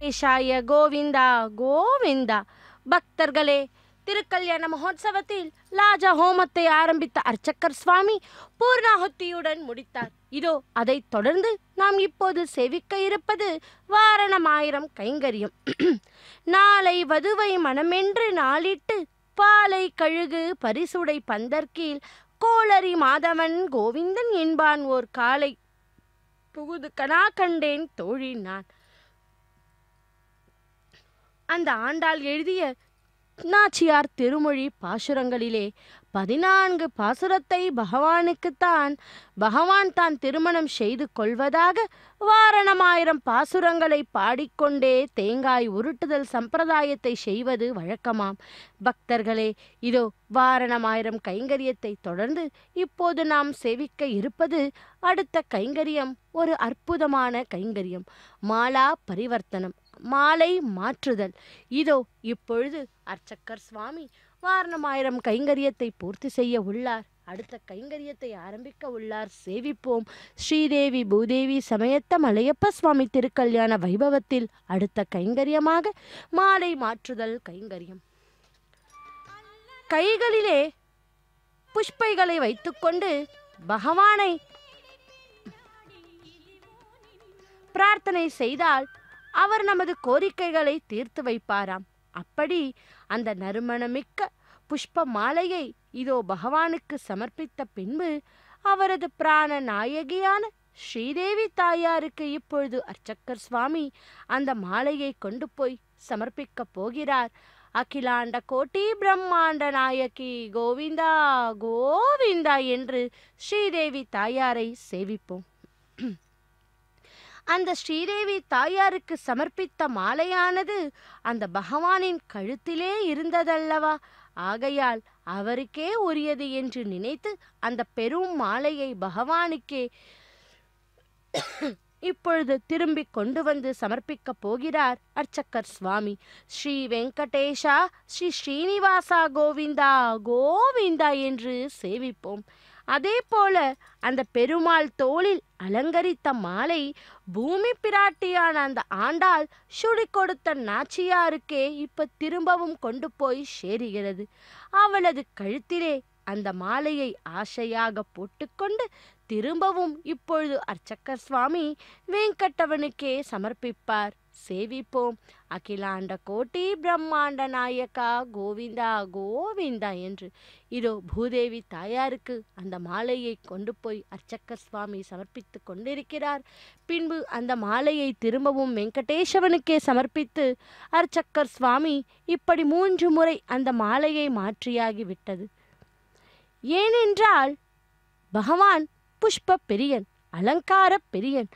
ஈஷாய கோவிந்தா கோவிந்தா. பக்தர்களே, திருக்கல்யாண மகோத்சவத்தில் லாஜ ஹோமத்தை ஆரம்பித்த அர்ச்சகர் சுவாமி பூர்ணாகுத்தியுடன் முடித்தார். இதோ அதைத் தொடர்ந்து நாம் இப்போது சேவிக்க இருப்பது வாரணமாயிரம் கைங்கரியம். நாளை வதுவை மனமென்று நாளிட்டு பாலை கழுகு பரிசுடை பந்தர்கீழ் கோளரி மாதவன் கோவிந்தன் என்பான் ஓர் காலை புகுது கனா கண்டேன் தோழி நான். அந்த ஆண்டாள் எழுதிய நாச்சியார் திருமொழி பாசுரங்களிலே 14 பாசுரத்தை பகவான் தான் திருமணம் செய்து கொள்வதாக வாரணமாயிரம் பாசுரங்களை பாடிக்கொண்டே தேங்காய் உருட்டுதல் சம்பிரதாயத்தை செய்வது வழக்கமாம். பக்தர்களே, இதோ வாரணமாயிரம் கைங்கரியத்தை தொடர்ந்து இப்போது நாம் சேவிக்க இருப்பது அடுத்த கைங்கரியம் ஒரு அற்புதமான கைங்கரியம். மாலா பரிவர்த்தனம், மாலை மாற்றுதல். இதோ இப்பொழுது அர்ச்சகர் சுவாமி வாரணமாயிரம் கைங்கரியத்தை பூர்த்தி செய்ய உள்ளார். அடுத்த கைங்கரியத்தை ஆரம்பிக்க உள்ளார். சேவிப்போம். ஸ்ரீதேவி பூதேவி சமயத்த மலையப்ப சுவாமி திருக்கல்யாண வைபவத்தில் அடுத்த கைங்கரியமாக மாலை மாற்றுதல் கைங்கரியம். கைகளிலே புஷ்பைகளை வைத்துக்கொண்டு பகவானை பிரார்த்தனை செய்தால் அவர் நமது கோரிக்கைகளை தீர்த்து வைப்பாராம். அப்படி அந்த நறுமணமிக்க புஷ்ப மாலையை இதோ பகவானுக்கு சமர்ப்பித்த பின்பு அவரது பிராண நாயகியான ஸ்ரீதேவி தாயாருக்கு இப்பொழுது அர்ச்சகர் சுவாமி அந்த மாலையை கொண்டு போய் சமர்ப்பிக்கப் போகிறார். அகிலாண்ட கோட்டி பிரம்மாண்ட நாயகி கோவிந்தா கோவிந்தா என்று ஸ்ரீதேவி தாயாரை சேவிப்போம். அந்த ஸ்ரீதேவி தாயாருக்கு சமர்ப்பித்த மாலையானது அந்த பகவானின் கழுத்திலே இருந்ததல்லவா, ஆகையால் அவருக்கே உரியது என்று நினைத்து அந்த பெரும் மாலையை பகவானுக்கே இப்பொழுது திரும்பி கொண்டு வந்து சமர்ப்பிக்க போகிறார் அர்ச்சகர் சுவாமி. ஸ்ரீ வெங்கடேஷா ஸ்ரீ ஸ்ரீனிவாசா கோவிந்தா கோவிந்தா என்று சேவிப்போம். அதே போல அந்த பெருமாள் தோளில் அலங்கரித்த மாலை பூமி பிராட்டியான அந்த ஆண்டாள் சுடி கொடுத்த நாச்சியாருக்கே இப்ப திரும்பவும் கொண்டு போய் சேருகிறது. அவளது கழுத்திலே அந்த மாலையை ஆசையாக போட்டுக்கொண்டு திரும்பவும் இப்பொழுது அர்ச்சகர் சுவாமி வெங்கட்டவனுக்கே சமர்ப்பிப்பார். சேவிப்போம். அகிலாண்ட கோட்டி பிரம்மாண்ட நாயக்கா கோவிந்தா கோவிந்தா என்று. இதோ பூதேவி தாயாருக்கு அந்த மாலையை கொண்டு போய் அர்ச்சகர் சுவாமி சமர்ப்பித்து கொண்டிருக்கிறார். பின்பு அந்த மாலையை திரும்பவும் வெங்கடேசவனுக்கே சமர்ப்பித்து அர்ச்சகர் சுவாமி இப்படி 3 முறை அந்த மாலையை மாற்றியாகிவிட்டது. ஏனென்றால் பகவான் புஷ்ப பெரியன், அலங்கார பெரியன்.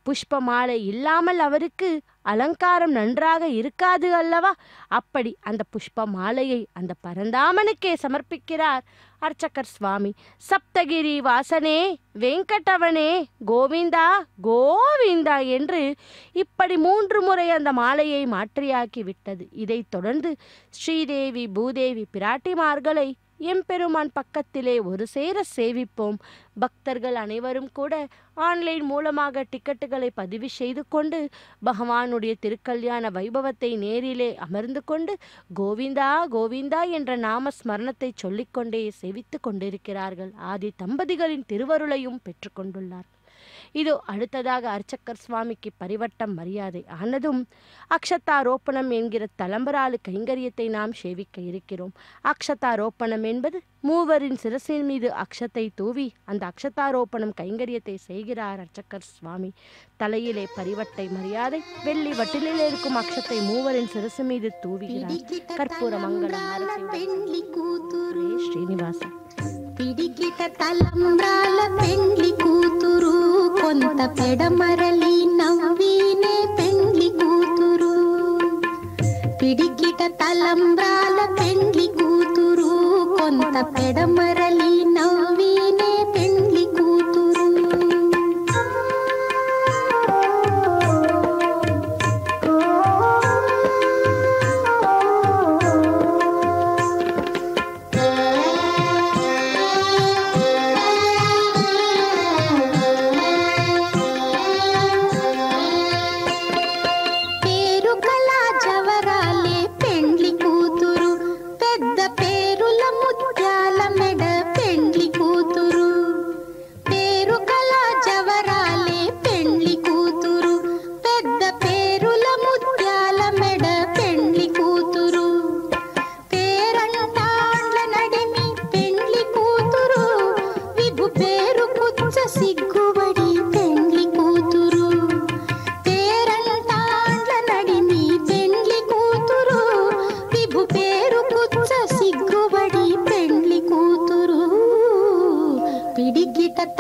புஷ்ப மாலை இல்லாமல் அவருக்கு அலங்காரம் நன்றாக இருக்காது அல்லவா? அப்படி அந்த புஷ்ப மாலையை அந்த பரந்தாமனுக்கே சமர்ப்பிக்கிறார் அர்ச்சகர் சுவாமி. சப்தகிரி வாசனே வெங்கடவனே கோவிந்தா கோவிந்தா என்று இப்படி 3 முறை அந்த மாலையை மாற்றியாக்கி விட்டது. இதைத் தொடர்ந்து ஸ்ரீதேவி பூதேவி பிராட்டிமார்களை எம்பெருமான் பக்கத்திலே ஒரு சேர சேவிப்போம். பக்தர்கள் அனைவரும் கூட ஆன்லைன் மூலமாக டிக்கெட்டுகளை பதிவு செய்து கொண்டு பகவானுடைய திருக்கல்யாண வைபவத்தை நேரிலே அமர்ந்து கொண்டு கோவிந்தா கோவிந்தா என்ற நாம ஸ்மரணத்தை சொல்லிக்கொண்டே சேவித்து கொண்டிருக்கிறார்கள். ஆதி தம்பதிகளின் திருவருளையும் பெற்றுக்கொண்டுள்ளார்கள். இதோ அடுத்ததாக அர்ச்சகர் சுவாமிக்கு பரிவட்டம் மரியாதை ஆனதும் அக்ஷதாரோப்பணம் என்கிற தலம்பராலு கைங்கரியத்தை நாம் சேவிக்க இருக்கிறோம். அக்ஷதாரோப்பணம் என்பது மூவரின் சிரசின் மீது அக்ஷத்தை தூவி அந்த அக்ஷதாரோப்பணம் கைங்கரியத்தை செய்கிறார் அர்ச்சகர் சுவாமி. தலையிலே பரிவட்டை மரியாதை, வெள்ளி வட்டிலில் இருக்கும் அக்ஷத்தை மூவரின் சிரசு மீது தூவுகிறார். கற்பூர மங்களம் ஸ்ரீனிவாச. పిడికిట తలంబ్రాల పెండ్లి కూతురు, కొంత పెడమరలి నవ్వీనే పెండ్లి కూతురు. పిడికిట తలంబ్రాల పెండ్లి కూతురు, కొంత పెడమరలి నవ్వీనే పెండ్లి కూతురు.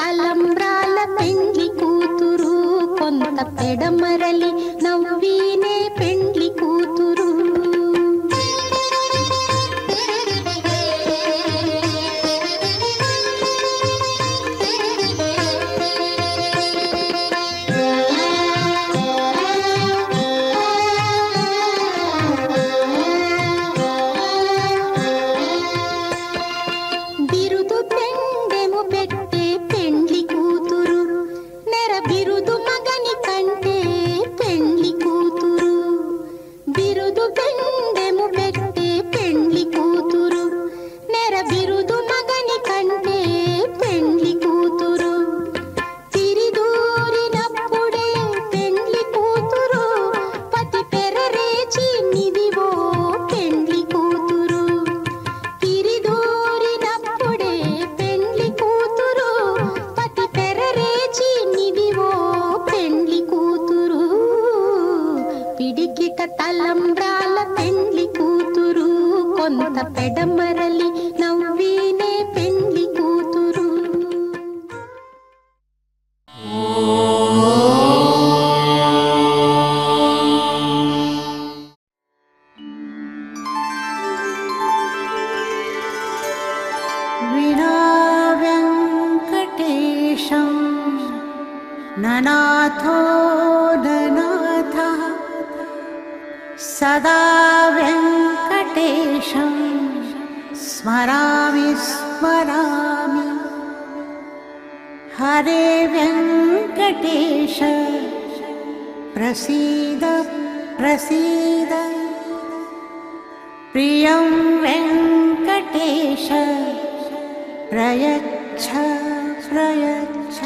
తలంబ్రాల పెండ్లి కూతురు, కొంత పెడమరలి నవ్వీనే పెండ్లి కూతురు. తలంబ్రాల పెండ్లి కూతురు, కొంత పెడమరలి నవ్వీనే పెండ్లి కూతురు. వినా వెంకటేశం ననాథో ననాథః సదా వెంకటేశం స్మరామి స్మరామి. హరే వెంకటేశ ప్రసీద ప్రసీద. ప్రియం వెంకటేశ ప్రయచ్ఛ ప్రయచ్ఛ.